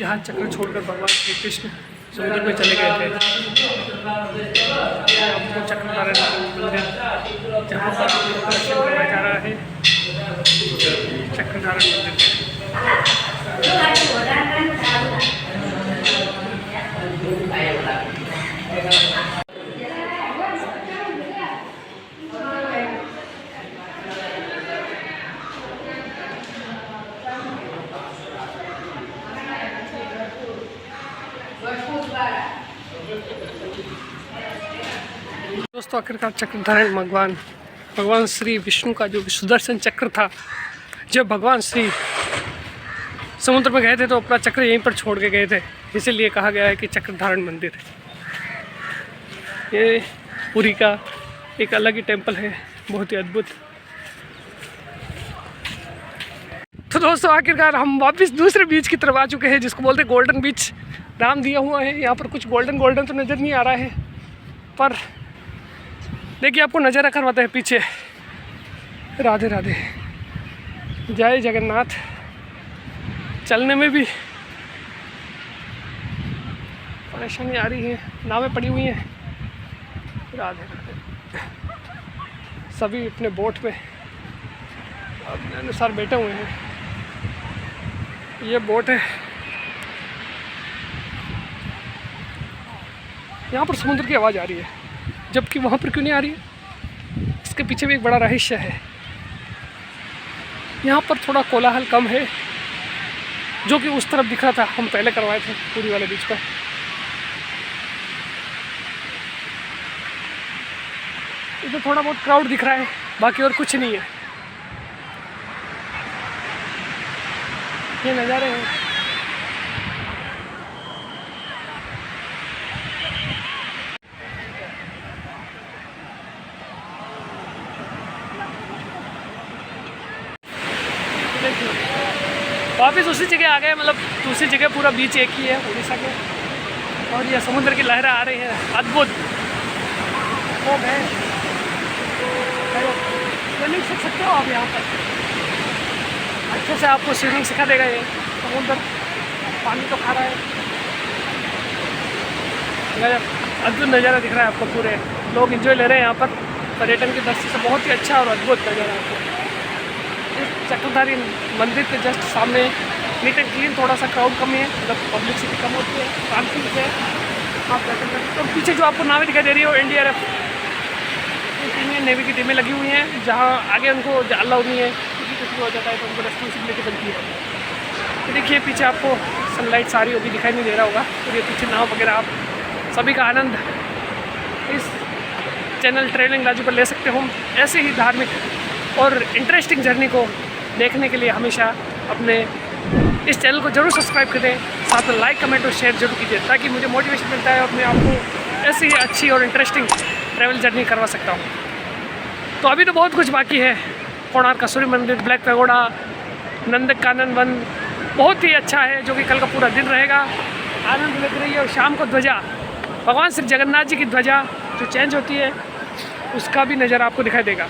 यहाँ चक्र छोड़कर भगवान श्री कृष्ण समुद्र में चले गए थे। आपको चक्रधारण मंदिर जहाँ पर दर्शन करवाया जा रहा है चक्रधारण मंदिर। दोस्तों आखिरकार चक्रधारण भगवान श्री विष्णु का जो सुदर्शन चक्र था, जब भगवान श्री समुद्र में गए थे तो अपना चक्र यहीं पर छोड़ के गए थे, इसीलिए कहा गया है कि चक्रधारण मंदिर। ये पुरी का एक अलग ही टेम्पल है, बहुत ही अद्भुत। तो दोस्तों आखिरकार हम वापस दूसरे बीच की तरफ आ चुके हैं जिसको बोलते हैं गोल्डन बीच। नाम दिया हुआ है। यहाँ पर कुछ गोल्डन तो नज़र नहीं आ रहा है, पर देखिए आपको नज़ारा करवाते हैं पीछे। राधे राधे, जय जगन्नाथ। चलने में भी परेशानी आ रही है, नावें पड़ी हुई हैं। राधे राधे। सभी अपने बोट पे अपने अनुसार बैठे हुए हैं। ये बोट है। यहाँ पर समुद्र की आवाज़ आ रही है, जबकि वहाँ पर क्यों नहीं आ रही है? इसके पीछे भी एक बड़ा रहस्य है। यहाँ पर थोड़ा कोलाहल कम है, जो कि उस तरफ दिख रहा था। हम पहले करवाए थे पुरी वाले बीच पर। इधर थोड़ा बहुत क्राउड दिख रहा है, बाकी और कुछ नहीं है। ये नज़ारे हैं। वापिस उसी जगह आ गए, मतलब दूसरी जगह पूरा बीच एक ही है उड़ीसा के। और ये समुद्र की लहरें आ रही हैं, अद्भुत। वो है देख सकते हो आप यहाँ पर। अच्छे से आपको स्विमिंग सिखा देगा ये। समुद्र पानी तो खा रहा है, अद्भुत नज़ारा दिख रहा है आपको। पूरे लोग एंजॉय ले रहे हैं यहाँ पर पर्यटन की दृष्टि से। बहुत ही अच्छा और अद्भुत नज़ारा आपको। इस चक्रधारी मंदिर के जस्ट सामने नीट एंड क्लीन, थोड़ा सा क्राउड कम है, मतलब पब्लिसिटी कम होती है, शांति से आप दर्शन कर सकते हो। तो पीछे जो आपको नावें दिखाई दे रही है वो NDRF इंडियन नेवी की टीमें लगी हुई हैं, जहाँ आगे उनको अलाउ नहीं है क्योंकि कुछ भी हो जाता है तो उनको रेस्पॉन्सिबिलिटी बनती है। तो देखिए पीछे आपको सनलाइट सारी होगी, दिखाई नहीं दे रहा होगा। तो ये पीछे नाव वगैरह आप सभी का आनंद इस चैनल ट्रेवलिंग राजू पर ले सकते हो। ऐसे ही धार्मिक और इंटरेस्टिंग जर्नी को देखने के लिए हमेशा अपने इस चैनल को जरूर सब्सक्राइब करें, साथ में लाइक कमेंट और शेयर जरूर कीजिए ताकि मुझे मोटिवेशन मिलता है और मैं आपको ऐसी ही अच्छी और इंटरेस्टिंग ट्रैवल जर्नी करवा सकता हूँ। तो अभी तो बहुत कुछ बाकी है। कोणार्क का सूर्य मंदिर, ब्लैक पैगोडा, नंदकानन वन बहुत ही अच्छा है, जो कि कल का पूरा दिन रहेगा। आनंद लेते रहिए। और शाम को ध्वजा, भगवान श्री जगन्नाथ जी की ध्वजा जो चेंज होती है उसका भी नज़ारा आपको दिखाई देगा।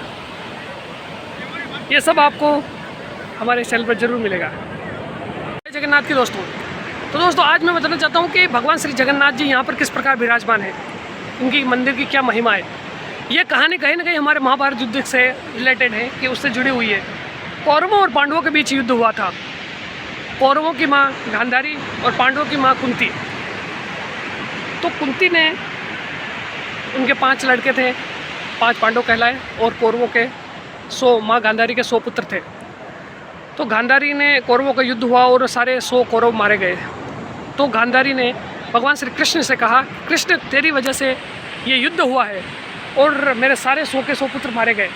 ये सब आपको हमारे चैनल पर जरूर मिलेगा। जय जगन्नाथ के दोस्तों, तो दोस्तों आज मैं बताना चाहता हूँ कि भगवान श्री जगन्नाथ जी यहाँ पर किस प्रकार विराजमान है, इनकी मंदिर की क्या महिमा है। ये कहानी कहीं ना कहीं हमारे महाभारत युद्ध से रिलेटेड है, कि उससे जुड़ी हुई है। कौरवों और पांडवों के बीच युद्ध हुआ था। कौरवों की माँ गांधारी और पांडवों की माँ कुंती। तो कुंती ने, उनके 5 लड़के थे, 5 पांडव कहलाए, और कौरवों के 100, माँ गांधारी के 100 पुत्र थे। तो गांधारी ने, कौरवों का युद्ध हुआ और सारे 100 कौरव मारे गए। तो गांधारी ने भगवान श्री कृष्ण से कहा, कृष्ण तेरी वजह से ये युद्ध हुआ है और मेरे सारे 100 के 100 पुत्र मारे गए।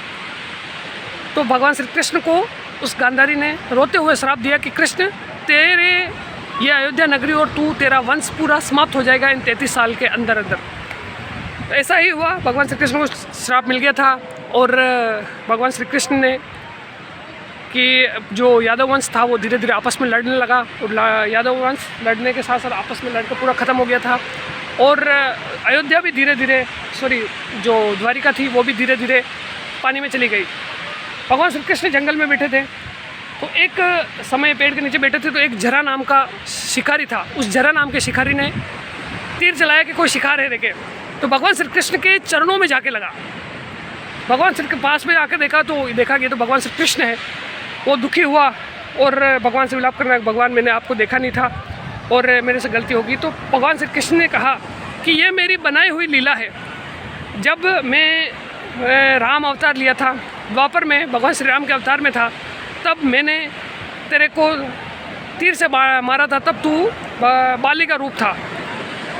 तो भगवान श्री कृष्ण को उस गांधारी ने रोते हुए श्राप दिया कि कृष्ण तेरे ये अयोध्या नगरी और तेरा वंश पूरा समाप्त हो जाएगा इन 33 साल के अंदर अंदर। तो ऐसा ही हुआ, भगवान श्री कृष्ण को श्राप मिल गया था। और भगवान श्री कृष्ण ने कि जो यादव वंश था वो धीरे धीरे आपस में लड़ने लगा, और यादव वंश लड़ने के साथ साथ आपस में लड़कर पूरा ख़त्म हो गया था। और अयोध्या भी धीरे धीरे, जो द्वारिका थी वो भी धीरे धीरे पानी में चली गई। भगवान श्री कृष्ण जंगल में बैठे थे, तो एक समय पेड़ के नीचे बैठे थे, तो एक जरा नाम का शिकारी था। उस जरा नाम के शिकारी ने तीर चलाया कि कोई शिकार है देखे। तो भगवान श्री कृष्ण के चरणों में जाके लगा। भगवान श्री के पास में आकर देखा तो देखा कि तो भगवान श्री कृष्ण है। वो दुखी हुआ और भगवान से विलाप करना, भगवान मैंने आपको देखा नहीं था और मेरे से गलती होगी। तो भगवान श्री कृष्ण ने कहा कि ये मेरी बनाई हुई लीला है। जब मैं राम अवतार लिया था, द्वापर में भगवान श्री राम के अवतार में था, तब मैंने तेरे को तीर से मारा था, तब तू बाली का रूप था,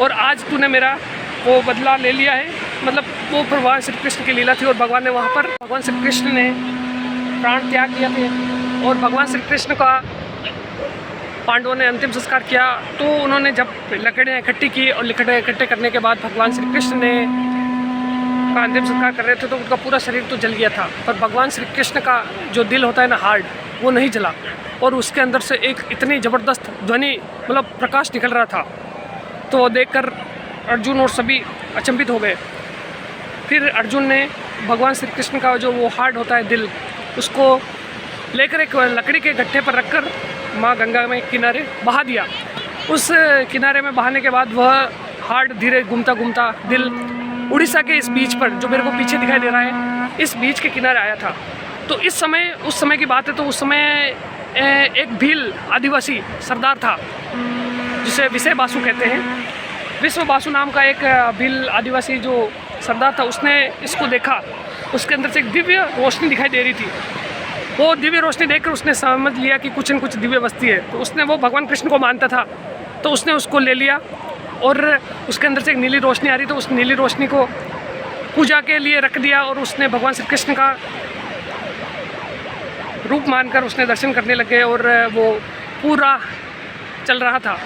और आज तूने मेरा वो बदला ले लिया है। मतलब वो भगवान श्री कृष्ण की लीला थी। और भगवान ने वहाँ पर, भगवान श्री कृष्ण ने प्राण त्याग किया थे, और भगवान श्री कृष्ण का पांडवों ने अंतिम संस्कार किया। तो उन्होंने जब लकड़ियाँ इकट्ठी की, और लकड़ियाँ इकट्ठे करने के बाद भगवान श्री कृष्ण ने का अंतिम संस्कार कर रहे थे, तो उनका पूरा शरीर तो जल गया था, पर भगवान श्री कृष्ण का जो दिल होता है ना, हार्ट, वो नहीं जला, और उसके अंदर से एक इतनी ज़बरदस्त ध्वनि, मतलब प्रकाश निकल रहा था। तो वो देखकर अर्जुन और सभी अचंभित हो गए। फिर अर्जुन ने भगवान श्री कृष्ण का जो वो हार्ट होता है, दिल, उसको लेकर एक लकड़ी के गट्ठे पर रखकर माँ गंगा में किनारे बहा दिया। उस किनारे में बहाने के बाद वह हार्ट धीरे घूमता घूमता दिल उड़ीसा के इस बीच पर, जो मेरे को पीछे दिखाई दे रहा है, इस बीच के किनारे आया था। तो उस समय की बात है। तो उस समय एक भील आदिवासी सरदार था, जिसे विषय बासु कहते हैं। विश्व बासु नाम का एक भील आदिवासी जो सरदार था, उसने इसको देखा। उसके अंदर से एक दिव्य रोशनी दिखाई दे रही थी। वो दिव्य रोशनी देखकर उसने समझ लिया कि कुछ न कुछ दिव्य वस्तु है। तो उसने, वो भगवान कृष्ण को मानता था, तो उसने उसको ले लिया, और उसके अंदर से एक नीली रोशनी आ रही। तो उस नीली रोशनी को पूजा के लिए रख दिया, और उसने भगवान श्री कृष्ण का रूप मानकर उसने दर्शन करने लगे, और वो पूरा चल रहा था।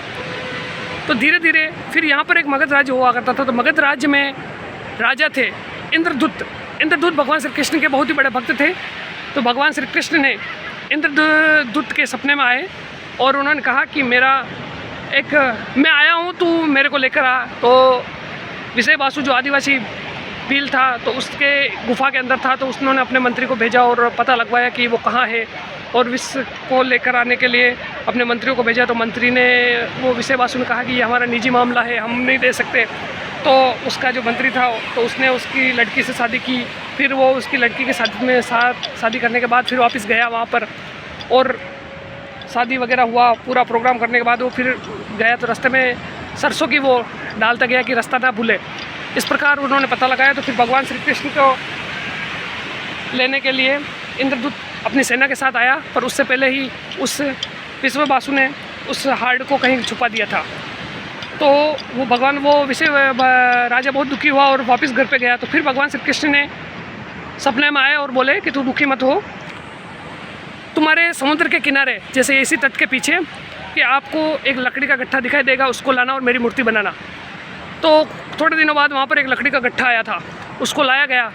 तो धीरे धीरे फिर यहाँ पर एक मगध राज्य हुआ करता था। तो मगध राज्य में राजा थे इंद्रदूत। इंद्रदूत भगवान श्री कृष्ण के बहुत ही बड़े भक्त थे। तो भगवान श्री कृष्ण ने इंद्रदूत के सपने में आए, और उन्होंने कहा कि मैं आया हूँ, तू मेरे को लेकर आ। तो विषय बासु जो आदिवासी भील था, तो उसके गुफा के अंदर था। तो उन्होंने अपने मंत्री को भेजा और पता लगवाया कि वो कहाँ है। और विष को लेकर आने के लिए अपने मंत्रियों को भेजा, तो मंत्री ने वो विषय वासु ने कहा कि ये हमारा निजी मामला है, हम नहीं दे सकते। तो उसका जो मंत्री था तो उसने उसकी लड़की से शादी की, फिर वो उसकी लड़की के शादी करने के बाद फिर वापस गया वहाँ पर, और शादी वगैरह हुआ, पूरा प्रोग्राम करने के बाद वो फिर गया तो रास्ते में सरसों की वो डालता गया कि रास्ता ना भूले। इस प्रकार उन्होंने पता लगाया, तो फिर भगवान श्री कृष्ण को लेने के लिए इंद्रदूत अपनी सेना के साथ आया, पर उससे पहले ही उस विश्ववासु ने उस हार्ड को कहीं छुपा दिया था। तो वो भगवान राजा बहुत दुखी हुआ और वापस घर पे गया। तो फिर भगवान श्री कृष्ण ने सपने में आए और बोले कि तू दुखी मत हो, तुम्हारे समुद्र के किनारे जैसे इसी तट के पीछे कि आपको एक लकड़ी का गट्ठा दिखाई देगा, उसको लाना और मेरी मूर्ति बनाना। तो थोड़े दिनों बाद वहाँ पर एक लकड़ी का गट्ठा आया था, उसको लाया गया,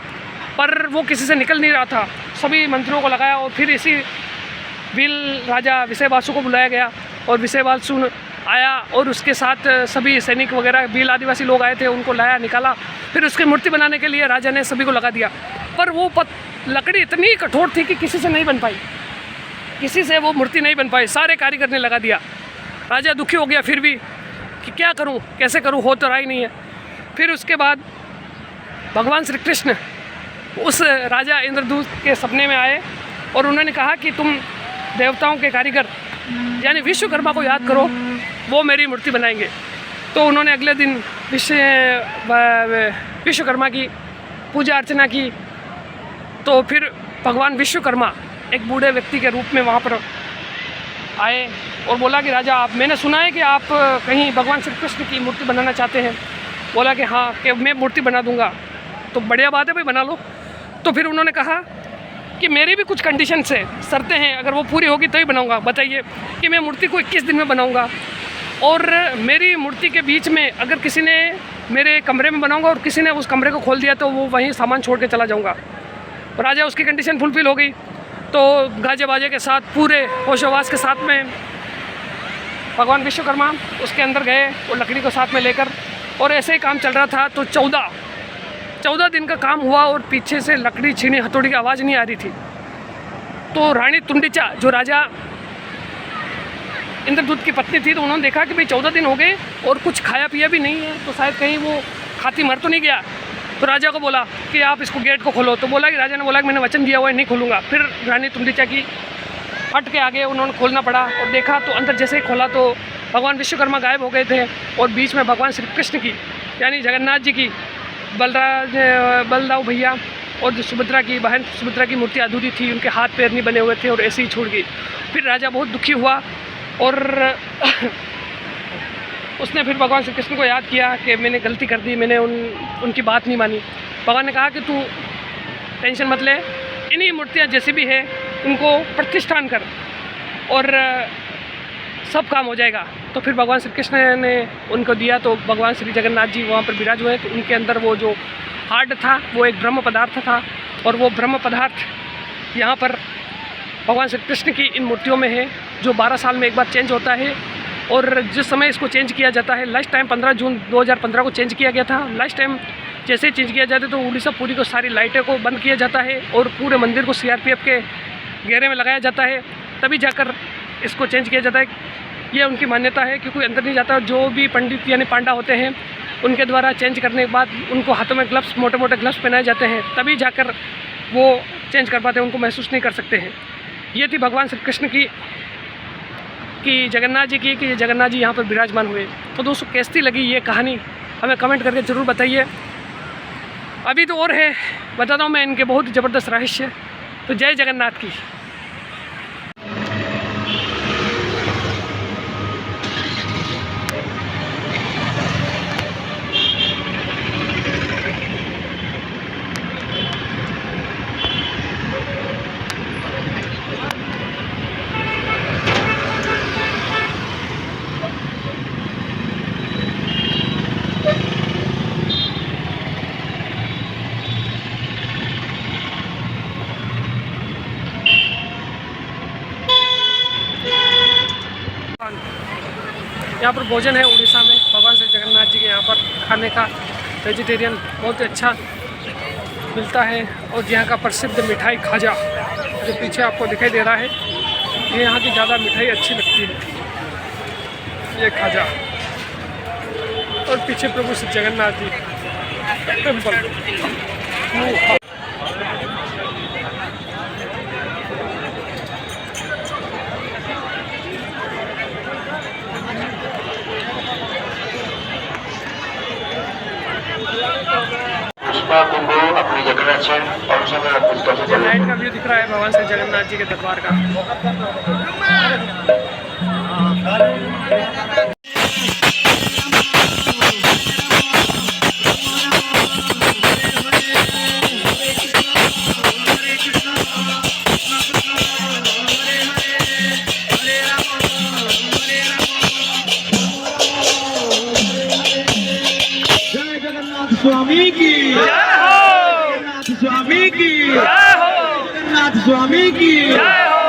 पर वो किसी से निकल नहीं रहा था। सभी मंत्रियों को लगाया और फिर इसी भील राजा विषयवासु को बुलाया गया, और विषयवासु आया और उसके साथ सभी सैनिक वगैरह भील आदिवासी लोग आए थे, उनको लाया, निकाला। फिर उसकी मूर्ति बनाने के लिए राजा ने सभी को लगा दिया, पर वो लकड़ी इतनी कठोर थी कि किसी से नहीं बन पाई, किसी से वो मूर्ति नहीं बन पाई, सारे कारीगर ने लगा दिया। राजा दुखी हो गया फिर भी कि क्या करूं, कैसे करूं, हो तो रहा ही नहीं है। फिर उसके बाद भगवान श्री कृष्ण उस राजा इंद्रदूत के सपने में आए और उन्होंने कहा कि तुम देवताओं के कारीगर यानी विश्वकर्मा को याद करो, वो मेरी मूर्ति बनाएंगे। तो उन्होंने अगले दिन विश्वकर्मा की पूजा अर्चना की। तो फिर भगवान विश्वकर्मा एक बूढ़े व्यक्ति के रूप में वहाँ पर आए और बोला कि राजा, मैंने सुना है कि आप कहीं भगवान श्री कृष्ण की मूर्ति बनाना चाहते हैं। बोला कि हाँ, कि मैं मूर्ति बना दूंगा। तो बढ़िया बात है भाई, बना लो। तो फिर उन्होंने कहा कि मेरी भी कुछ कंडीशंस है, शर्तें हैं, अगर वो पूरी होगी तो ही बनाऊंगा। बताइए कि मैं मूर्ति को 21 दिन में बनाऊंगा, और मेरी मूर्ति के बीच में अगर किसी ने मेरे कमरे में बनाऊंगा और किसी ने उस कमरे को खोल दिया तो वो वहीं सामान छोड़ के चला जाऊंगा। राजा उसकी कंडीशन फुलफिल हो गई। तो गाजे बाजे के साथ पूरे होशोवास के साथ में भगवान विश्वकर्मा उसके अंदर गए और लकड़ी को साथ में लेकर, और ऐसे ही काम चल रहा था। तो 14 दिन का काम हुआ और पीछे से लकड़ी छीनी हथौड़ी की आवाज़ नहीं आ रही थी। तो रानी तुंडिचा जो राजा इंद्रदूत की पत्नी थी, तो उन्होंने देखा कि भाई 14 दिन हो गए और कुछ खाया पिया भी नहीं है, तो शायद कहीं वो खाती मर तो नहीं गया। तो राजा को बोला कि आप इसको गेट को खोलो। तो बोला कि राजा ने बोला कि मैंने वचन दिया हुआ है, नहीं खोलूँगा। फिर रानी तुंडिचा की हट के आगे उन्होंने खोलना पड़ा और देखा, तो अंदर जैसे ही खोला तो भगवान विश्वकर्मा गायब हो गए थे, और बीच में भगवान श्री कृष्ण की यानी जगन्नाथ जी की, बलराव भैया और सुभद्रा की बहन सुभद्रा की मूर्ति अधूरी थी, उनके हाथ पैर नहीं बने हुए थे और ऐसे ही छूट गई। फिर राजा बहुत दुखी हुआ और उसने फिर भगवान श्री कृष्ण को याद किया कि मैंने गलती कर दी, मैंने उनकी बात नहीं मानी। भगवान ने कहा कि तू टेंशन मत ले, इन्हीं मूर्तियाँ जैसी भी है उनको प्रतिष्ठान कर और सब काम हो जाएगा। तो फिर भगवान श्री कृष्ण ने उनको दिया, तो भगवान श्री जगन्नाथ जी वहाँ पर विराज हुए। तो उनके अंदर वो जो हार्ड था वो एक ब्रह्म पदार्थ था, और वो ब्रह्म पदार्थ यहाँ पर भगवान श्री कृष्ण की इन मूर्तियों में है, जो 12 साल में एक बार चेंज होता है। और जिस समय इसको चेंज किया जाता है, लास्ट टाइम 15 जून 2015 को चेंज किया गया था। लास्ट टाइम जैसे ही चेंज किया जाता है तो उड़ीसा पूरी को सारी लाइटें को बंद किया जाता है और पूरे मंदिर को CRPF के घेरे में लगाया जाता है, तभी जाकर इसको चेंज किया जाता है। ये उनकी मान्यता है कि कोई अंदर नहीं जाता। जो भी पंडित यानी पांडा होते हैं उनके द्वारा चेंज करने के बाद उनको हाथों में ग्लव्स, मोटे मोटे ग्लव्स पहनाए जाते हैं, तभी जाकर वो चेंज कर पाते हैं, उनको महसूस नहीं कर सकते हैं। ये थी भगवान श्री कृष्ण की जगन्नाथ जी की, कि जगन्नाथ जी यहाँ पर विराजमान हुए। तो दोस्तों कैसी लगी ये कहानी हमें कमेंट करके ज़रूर बताइए। अभी तो और है, बताता हूँ मैं इनके बहुत ज़बरदस्त रहस्य। तो जय जगन्नाथ की। यहाँ पर भोजन है उड़ीसा में भगवान श्री जगन्नाथ जी के यहाँ पर खाने का, वेजिटेरियन बहुत अच्छा मिलता है। और यहाँ का प्रसिद्ध मिठाई खाजा जो पीछे आपको दिखाई दे रहा है, ये यहाँ की ज़्यादा मिठाई अच्छी लगती है। ये खाजा और पीछे प्रभु श्री जगन्नाथ जी टेम्पल। अपनी जगह रखें और नाइट का व्यू दिख रहा है भगवान श्री जगन्नाथ जी के दरबार का। स्वामी की जय हो, जगन्नाथ स्वामी की जय हो, जगन्नाथ स्वामी की जय हो।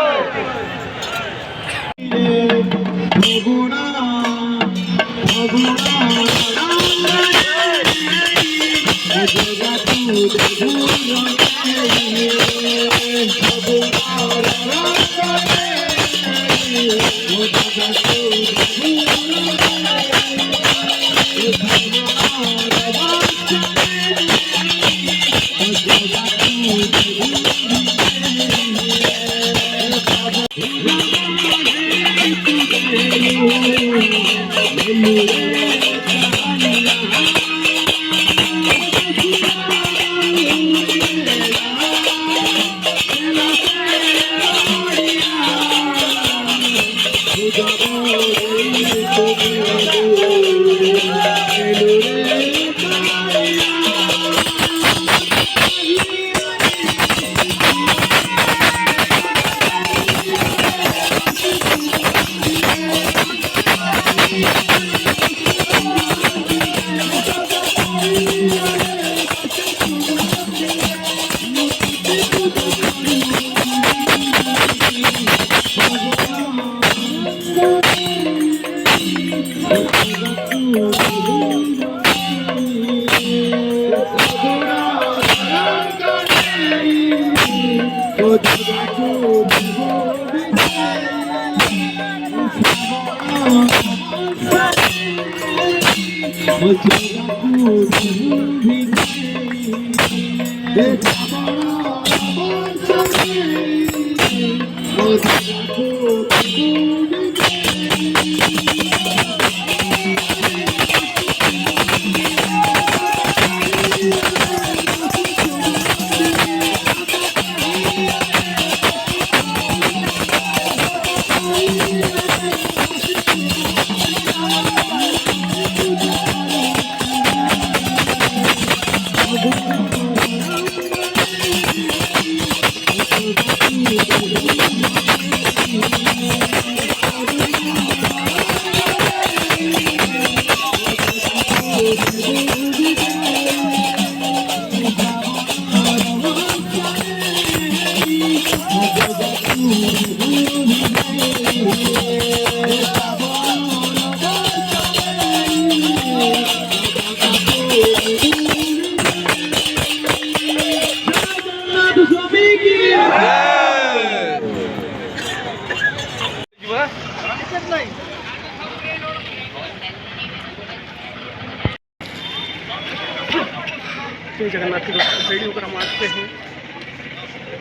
जय जगन्नाथ की रेडी होकर हम आते हैं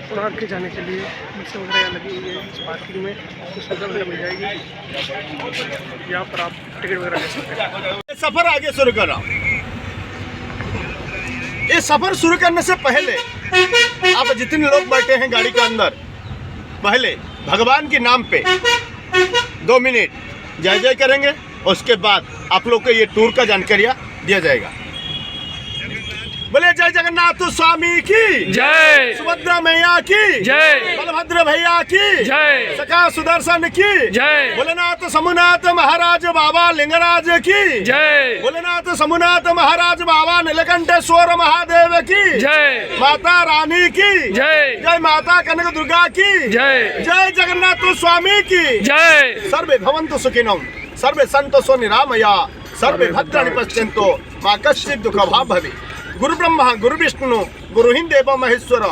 कोणार्क के जाने के लिए। बसें वगैरह लगी हुई है इस पार्किंग में, तो सुविधा वगैरह मिल जाएगी। यहाँ पर आप टिकट वगैरह ले सकते हैं। सफर आगे शुरू कर रहा हूँ। ये सफर शुरू करने से पहले आप जितने लोग बैठे हैं गाड़ी के अंदर, पहले भगवान के नाम पे 2 मिनट जय जय करेंगे। उसके बाद आप लोग को ये टूर का जानकारियाँ दिया जाएगा। बोले जय जगन्नाथ स्वामी की जय, सुभद्रा मैया की जय, बलभद्र भैया की जय, सखा सुदर्शन की जय, भोलेनाथ समुनाथ महाराज बाबा लिंगराज की जय, भोलेनाथ समुनाथ महाराज बाबा नीलकंठेश्वर महादेव की जय, माता रानी की जय, जय माता कनक दुर्गा की जय, जय जगन्नाथ स्वामी की जय। सर्वे भवन्तु सुखिनः सर्वे सन्तु निरामया सर्वे भद्राणि पश्यन्तु मा कश्चित् दुःखभाग् भवेत्। गुरु ब्रह्मा गुरु विष्णु गुरु ही देव महेश्वर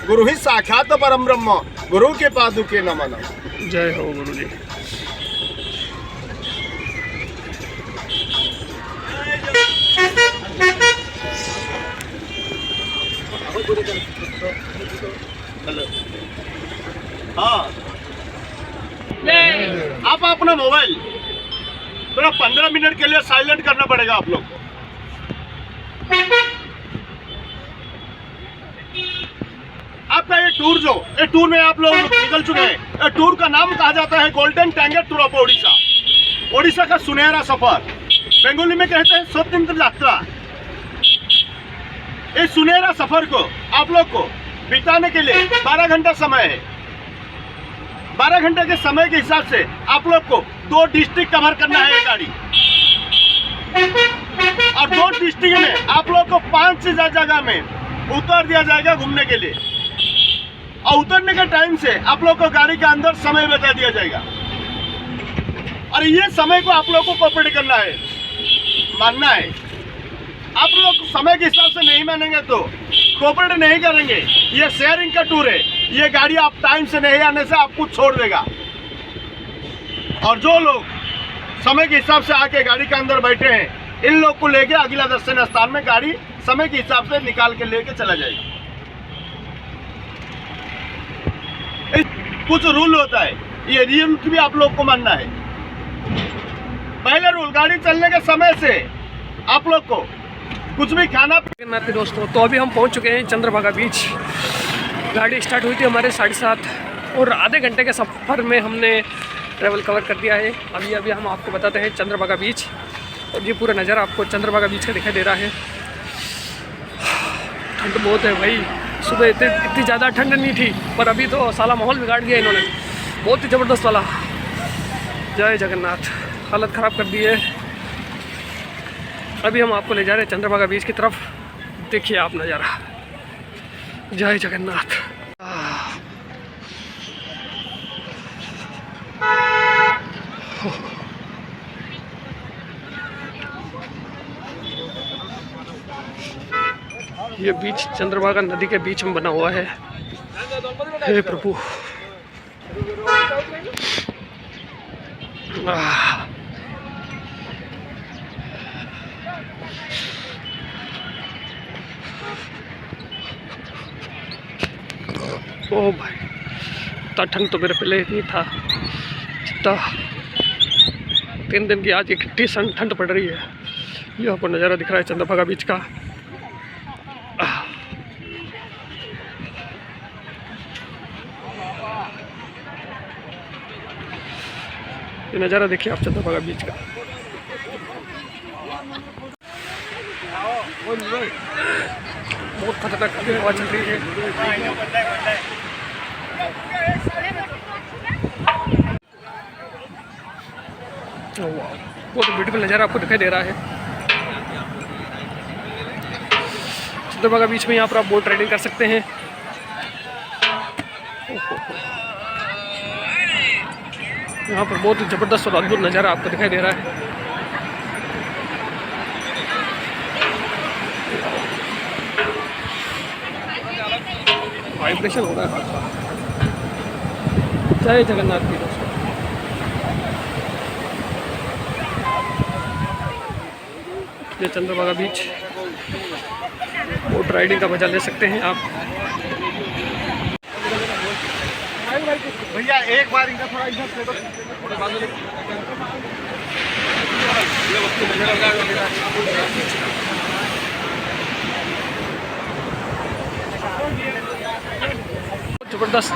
गुरु ही साक्षात परम ब्रह्म गुरु के पादुके नमः। जय हो गुरु जी। हाँ, आप अपना मोबाइल थोड़ा 15 मिनट के लिए साइलेंट करना पड़ेगा आप लोग को। आपका ये टूर में आप लोग निकल चुके हैं। ये टूर का नाम कहा जाता है golden triangle tour of Odisha. Odisha का सुनहरा सफर, बंगाली में कहते हैं स्वतंत्र यात्रा। इस सुनहरा सफर को आप लोग को बिताने के लिए 12 घंटा समय है। 12 घंटे के समय के हिसाब से आप लोग को 2 डिस्ट्रिक्ट कवर करना है ये गाड़ी, और 2 डिस्ट्रिक्ट में आप लोग को 5 से ज्यादा जगह में उतर दिया जाएगा घूमने के लिए, और उतरने के टाइम से आप लोग को गाड़ी के अंदर समय बता दिया जाएगा। और ये समय को आप लोग को कोऑपरेट करना है, मानना है। आप लोग समय के हिसाब से नहीं मानेंगे तो कोऑपरेट नहीं करेंगे। ये शेयरिंग का टूर है, ये गाड़ी आप टाइम से नहीं आने से आपको छोड़ देगा। और जो लोग समय के हिसाब से आके गाड़ी के अंदर बैठे हैं, इन लोग को लेके अगला दर्शन स्थान में गाड़ी समय के हिसाब से निकाल के लेके चला जाएगा। कुछ रूल होता है, ये रूल भी आप लोग को मानना है। पहले रूल, गाड़ी चलने के समय से आप लोग को कुछ भी खाना जगन्नाथ दोस्तों, तो अभी हम पहुंच चुके हैं चंद्रभागा बीच। गाड़ी स्टार्ट हुई थी हमारे 7:30 और आधे घंटे के सफ़र में हमने ट्रैवल कवर कर दिया है। अभी हम आपको बताते हैं चंद्रभागा बीच, और ये पूरा नज़ारा आपको चंद्रभागा बीच का दिखाई दे रहा है। ठंड बहुत है भाई, सुबह इतनी ज़्यादा ठंड नहीं थी, पर अभी तो साला माहौल बिगाड़ दिया इन्होंने, बहुत ही ज़बरदस्त वाला। जय जगन्नाथ, हालत ख़राब कर दी है। अभी हम आपको ले जा रहे हैं चंद्रभागा बीच की तरफ, देखिए आप नज़ारा। जय जगन्नाथ। ये बीच चंद्रभागा नदी के बीच में बना हुआ है। हे प्रभु, ओ भाई, इतना ठंड तो मेरे पहले नहीं था जितना 3 दिन की आज इकट्ठी ठंड पड़ रही है। ये आपको नज़ारा दिख रहा है चंद्रभागा बीच का। ये नज़ारा देखिए आप चंद्रभागा बीच का। बहुत खतरनाक हवा चल रही है। बहुत ब्यूटीफुल नज़ारा आपको दिखाई दे रहा है चंद्रभागा बीच में। यहाँ पर आप बोट राइडिंग कर सकते हैं। यहाँ पर बहुत ही ज़बरदस्त और अद्भुत नज़ारा आपको दिखाई दे रहा है। वाइब्रेशन हो रहा है। जय जगन्नाथ की दोस्तों। ये चंद्रभागा बीच, बोट राइडिंग का मजा ले सकते हैं आप। भैया एक बार इधर थोड़ा इधर से ज़बरदस्त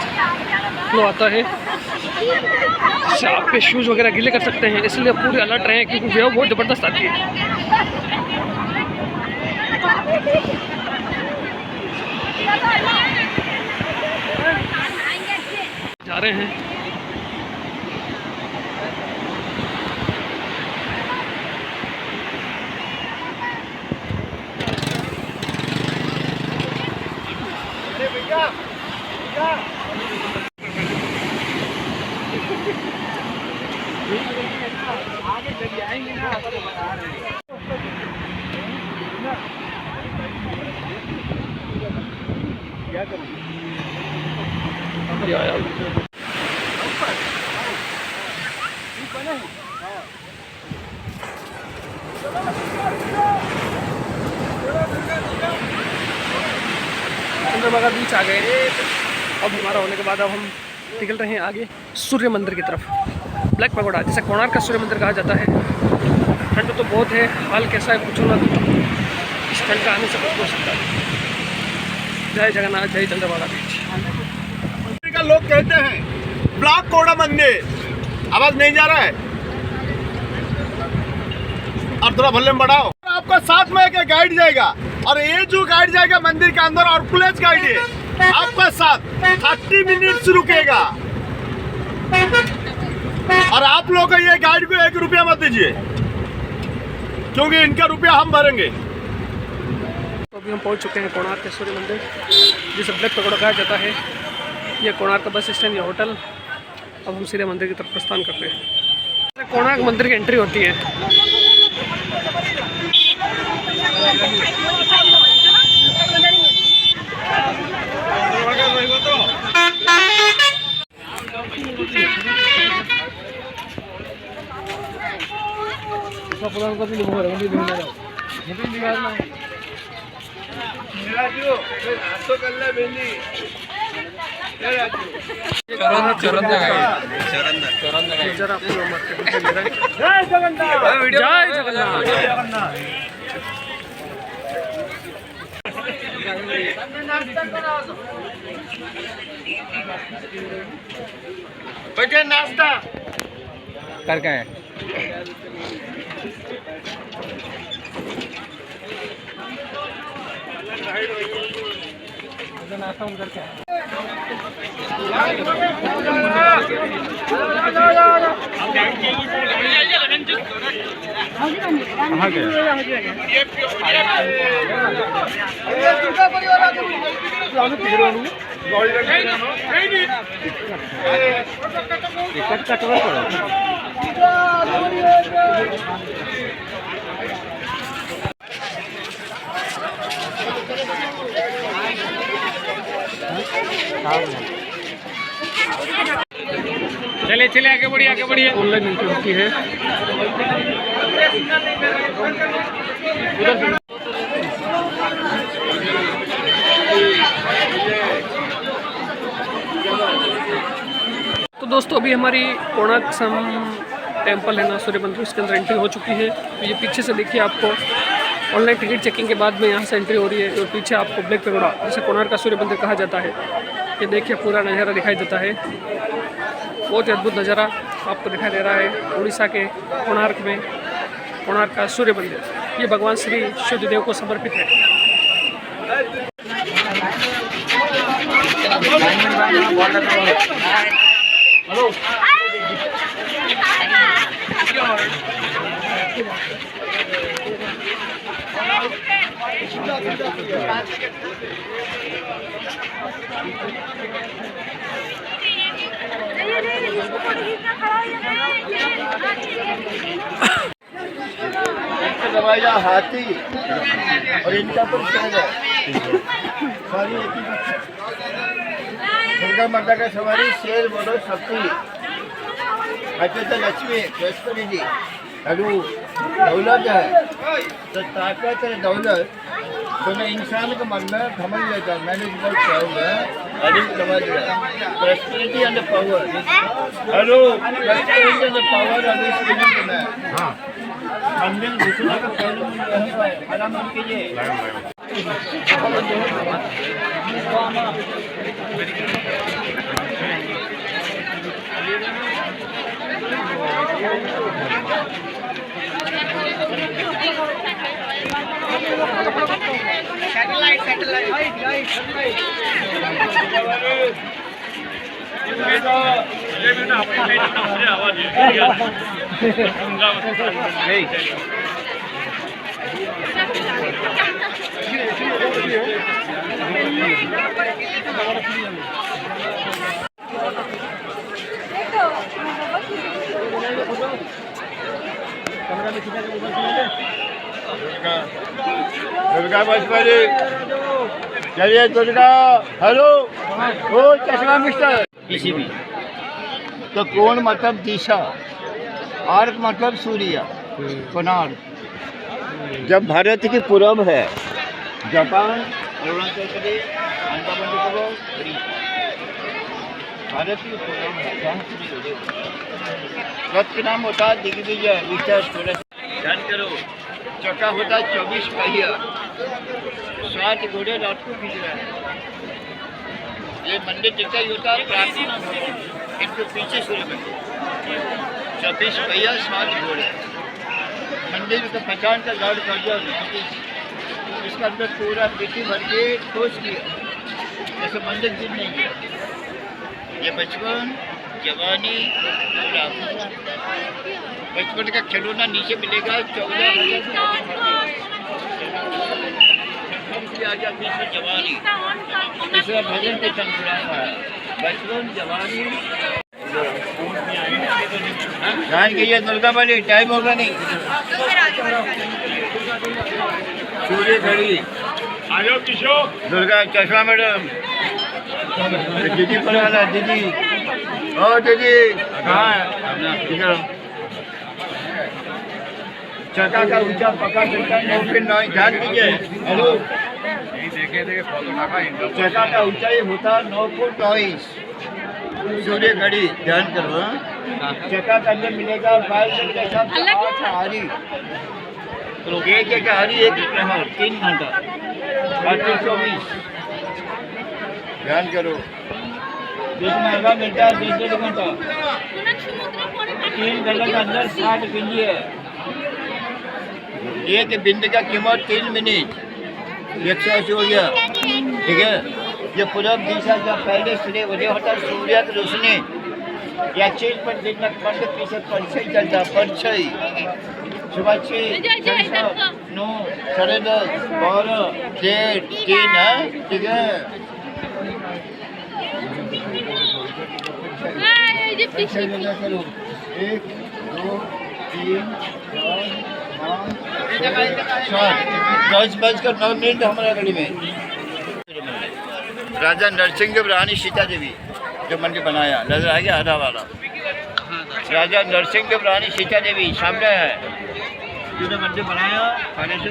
फ्लो आता है। इससे आपके शूज़ वगैरह गीले कर सकते हैं, इसलिए पूरे अलर्ट रहें क्योंकि वेव बहुत ज़बरदस्त आती है। जा रहे हैं। अरे भैया आगे चली आएंगे ना, आपको बता रहे हैं। क्या करूँ? चंद्रभागा बीच आ गए। अब हमारा होने के बाद अब हम निकल रहे हैं आगे सूर्य मंदिर की तरफ। ब्लैक पैगोडा जिसे कोणार्क का सूर्य मंदिर कहा जाता है। ठंड तो बहुत है, हाल कैसा है पूछो ना, इस ठंड का आने से कुछ हो सकता है। जय जगन्नाथ, जय चंद्रभागा बीच। का लोग कहते हैं ब्लैक कोड़ा मंदिर, आवाज नहीं जा रहा है और थोड़ा वॉल्यूम बढ़ाओ। आपका साथ में एक गाइड जाएगा और ये जो गाइड जाएगा मंदिर के अंदर और पुलिस गाइड है आपका साथ 30 मिनट्स रुकेगा और आप लोग को ये गाइड को 1 रुपया मत दीजिए क्योंकि इनका रुपया हम भरेंगे। तो अभी हम पहुंच चुके हैं कोणार्क के सूर्य मंदिर जिसे ब्लैक पैगोडा कहा जाता है। ये कोणार्क का बस स्टैंड या होटल। अब हम सीधे मंदिर की तरफ प्रस्थान करते हैं। कोणार्क मंदिर की एंट्री होती है। जरा जय जगन्नाथ। बैठे नाश्ता करके है चले चले आगे बढ़िए आगे बढ़िए। ऑनलाइन एंट्री होती है। तो दोस्तों अभी हमारी कोणार्क टेम्पल है ना सूर्य मंदिर, उसके अंदर एंट्री हो चुकी है। तो ये पीछे से देखिए, आपको ऑनलाइन टिकट चेकिंग के बाद में यहाँ से एंट्री हो रही है। और पीछे आपको ब्लैक पैगोडा जिसे कोणार्क का सूर्य मंदिर कहा जाता है, ये देखिए पूरा नज़ारा दिखाई देता है। बहुत ही अद्भुत नज़ारा आपको दिखाई दे रहा है उड़ीसा के कोणार्क में। कोणार्क का सूर्य मंदिर ये भगवान श्री सूर्यदेव को समर्पित है। दवाइया हाथी और इनका पर सारी दुर्गा माता का सवारी शेर बोलो शक्ति लक्ष्मी श्रेष्ठी जी अरु दौलत है तो ताकत है दौलत तो ना इंसान का मन में समझ लेता मैनेजमेंट चाहिए prosperity and the power. Hello, prosperity and the power of this kingdom में मंदिर घुसने का पहले आराम कीजिए। दुर्गा बचपरी चलिए दुर्गा हेलो ओ चश्मा मिस्टर किसी भी तो कोण मतलब दिशा, आर्क मतलब सूर्य, कोणार्क। जब भारत की पूरब है जापान अरुणाचल प्रदेश, अंडमान निकोबार, भारतीय प्रोग्राम रथ का नाम होता है दिग्विजय विचार ध्यान करो। चक्का होता है 24 पहिया, 7 घोड़े रात को खींच रहे हैं। ये मंदिर जितना ही होता है प्रार्थना, इनके पीछे सूर्य मंदिर 24 पहिया 7 घोड़े। मंदिर को पहचान का गार्ड कर दिया, इसका अंदर पूरा मिट्टी भर के ठोस किया, ऐसे मंदिर दिन नहीं है। ये बचपन जवानी बचपन का खिलौना नीचे मिलेगा 14,000 जवानी। दूसरा भजन के चल रहा है बचपन जवानी। ध्यान कीजिए दुर्गा वाली, टाइम होगा नहीं। सूर्य घड़ी आयो किशोर दुर्गा चश्मा मैडम दीदी पर वाला दीदी ओ दीदी कहाँ है? चक्का का ऊंचा पका चक्का 9 फीट 9 ध्यान दीजिए। हेलो चक्का का ऊंचाई होता 9 फुट 9 इंच। सूर्य घड़ी ध्यान करो। चक्का के अंदर मिलेगा 8 हारी, एक हारी 1 प्रहर 3 घंटा 320। ध्यान करो। जिसमें आधा मिलता है 1.5 घंटा 3 घंटे के अंदर 60 बिंदी है। एक बिंदी का कीमत 3 मिनट 180 हो गया। ठीक है, ये पूरब दिशा जब पहले सूर्य उदय होता है, सूर्य की रोशनी या चीज पर दिन में 50% परछाई चलता, परछाई सुबह 6 9 साढ़े 10 12 1.5 3 है। ठीक है, करो 1 2 3 4 5 10:09 हमारा गली में राजा नरसिंह देव रानी सीता देवी जो मंदिर बनाया, नजर आ गया आधा वाला। राजा नरसिंह देव रानी सीता देवी सामने है, जिन्होंने मंदिर बनाया। खाने से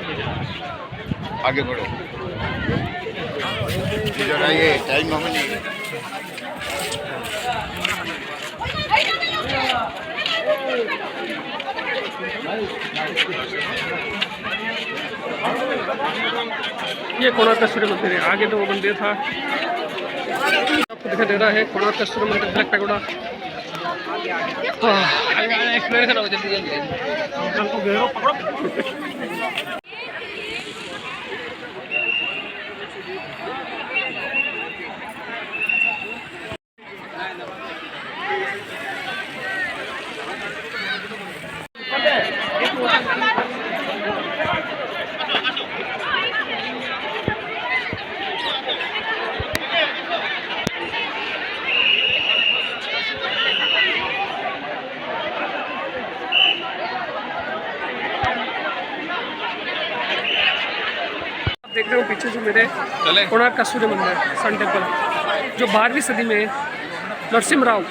आगे बढ़ो, इधर आइए, टाइम हम नहीं। ये कोणार्क का सूर्य मंदिर है। आगे तो वो मंदिर था, आपको दिखाई दे रहा है कोणार्क का सूर्य मंदिर, ब्लैक पैगोडा। एक्सप्लेन करो जल्दी जल्दी। देख रहे हो पीछे जो मेरे कोणार्क का सूर्य मंदिर सन टेम्पल, जो 12वीं सदी में नरसिम्हा राव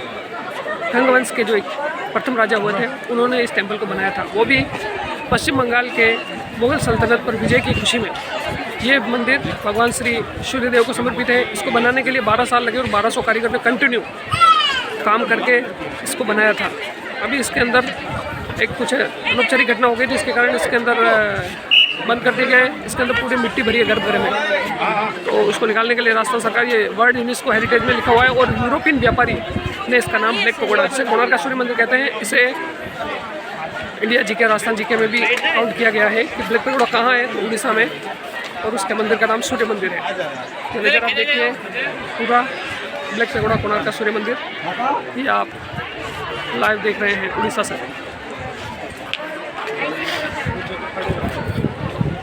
गंगवंश के जो एक प्रथम राजा हुए थे, उन्होंने इस टेम्पल को बनाया था। वो भी पश्चिम बंगाल के मुगल सल्तनत पर विजय की खुशी में। ये मंदिर भगवान श्री सूर्यदेव को समर्पित है। इसको बनाने के लिए 12 साल लगे और 1200 कारीगर ने कंटिन्यू काम करके इसको बनाया था। अभी इसके अंदर एक कुछ अनौपचारिक घटना हो गई थी, जिसके कारण इसके अंदर बंद कर दिए गए। इसके अंदर पूरी मिट्टी भरी है गर्भगृह में, तो उसको निकालने के लिए राजस्थान सरकार, ये वर्ल्ड यूनेस्को हेरिटेज में लिखा हुआ है। और यूरोपियन व्यापारी ने इसका नाम ब्लैक पैगोडा, जिसे कोणार्क का सूर्य मंदिर कहते हैं, इसे इंडिया जीके राजस्थान जीके में भी काउंट किया गया है कि ब्लैक पैगोडा कहाँ है, तो उड़ीसा में, और उसके मंदिर का नाम सूर्य मंदिर है। तो नज़र आप देखिए पूरा ब्लैक पैगोडा कोणार्क का सूर्य मंदिर, ये आप लाइव देख रहे हैं उड़ीसा से।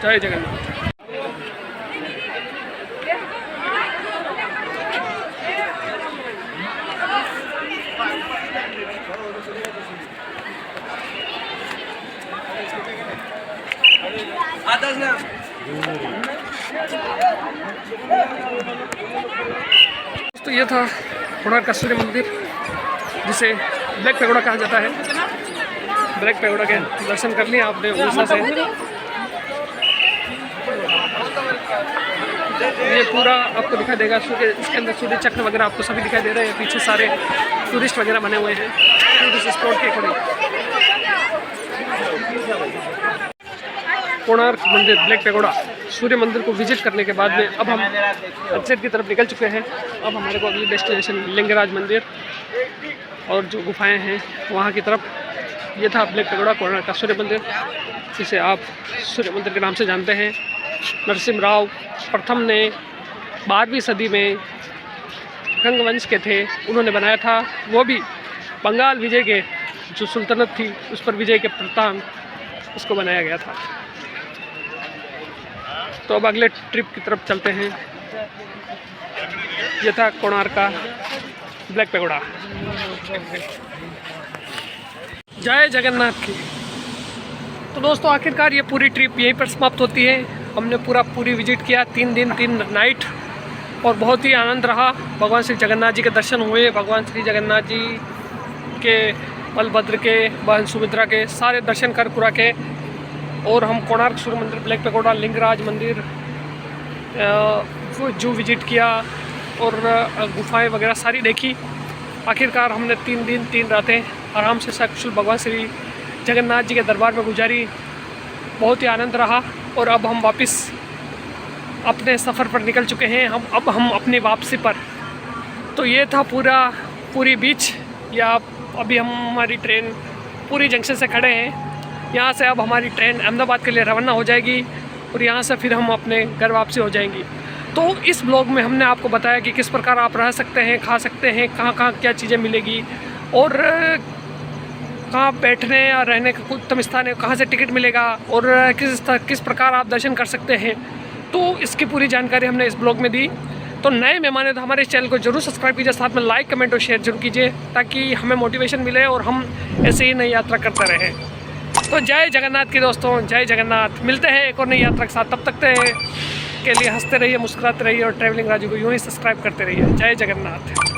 जय जगन्नाथ। तो ये था कोणार्क का सूर्य मंदिर, जिसे ब्लैक पैगोडा कहा जाता है। ब्लैक पैगोडा के दर्शन कर लिए आपने उड़ीसा से। ये पूरा आपको दिखाई देगा सूर्य, इसके अंदर सूर्य चक्र वगैरह आपको सभी दिखाई दे रहे हैं। पीछे सारे टूरिस्ट वगैरह बने हुए हैं टूरिस्ट स्पॉट के अकॉर्डिंग। कोणार्क मंदिर, ब्लैक पैगोडा, सूर्य मंदिर को विजिट करने के बाद में अब हम एग्जिट की तरफ निकल चुके हैं। अब हमारे को अगली डेस्टिनेशन लिंगराज मंदिर और जो गुफाएं हैं वहाँ की तरफ। ये था ब्लैक पैगोडा, कोणार्क का सूर्य मंदिर, जिसे आप सूर्य मंदिर के नाम से जानते हैं। नरसिम्हा राव प्रथम ने 12वीं सदी में गंगवंश के थे, उन्होंने बनाया था। वो भी बंगाल विजय के जो सुल्तनत थी उस पर विजय के प्रताप उसको बनाया गया था। तो अब अगले ट्रिप की तरफ चलते हैं। यह था कोणार्क का ब्लैक पैगोडा। जय जगन्नाथ की। तो दोस्तों आखिरकार ये पूरी ट्रिप यहीं पर समाप्त होती है। हमने पूरी विजिट किया, 3 दिन 3 नाइट, और बहुत ही आनंद रहा। भगवान श्री जगन्नाथ जी के दर्शन हुए, भगवान श्री जगन्नाथ जी के, बलभद्र के, बहन सुमित्रा के सारे दर्शन कर कुरा के। और हम कोणार्क सूर्य मंदिर, ब्लैक पैगोडा, लिंगराज मंदिर जो विजिट किया और गुफाएं वगैरह सारी देखी। आखिरकार हमने 3 दिन 3 रातें आराम से सकुशल भगवान श्री जगन्नाथ जी के दरबार में गुजारी। बहुत ही आनंद रहा। और अब हम वापस अपने सफ़र पर निकल चुके हैं। अब हम अपनी वापसी पर। तो ये था पूरी बीच। या अभी हमारी ट्रेन पूरी जंक्शन से खड़े हैं। यहाँ से अब हमारी ट्रेन अहमदाबाद के लिए रवाना हो जाएगी और यहाँ से फिर हम अपने घर वापसी हो जाएंगी। तो इस ब्लॉग में हमने आपको बताया कि किस प्रकार आप रह सकते हैं, खा सकते हैं, कहाँ क्या चीज़ें मिलेगी और कहाँ बैठने या रहने का उत्तम स्थान है, कहाँ से टिकट मिलेगा और किस प्रकार आप दर्शन कर सकते हैं। तो इसकी पूरी जानकारी हमने इस ब्लॉग में दी। तो नए मेहमान हैं तो हमारे इस चैनल को जरूर सब्सक्राइब कीजिए, साथ में लाइक, कमेंट और शेयर जरूर कीजिए, ताकि हमें मोटिवेशन मिले और हम ऐसे ही नई यात्रा करते रहें। तो जय जगन्नाथ की दोस्तों, जय जगन्नाथ। मिलते हैं एक और नई यात्रा के साथ। तब तक के लिए हंसते रहिए, मुस्कुराते रहिए और ट्रैवलिंग राजू को यूँ ही सब्सक्राइब करते रहिए। जय जगन्नाथ।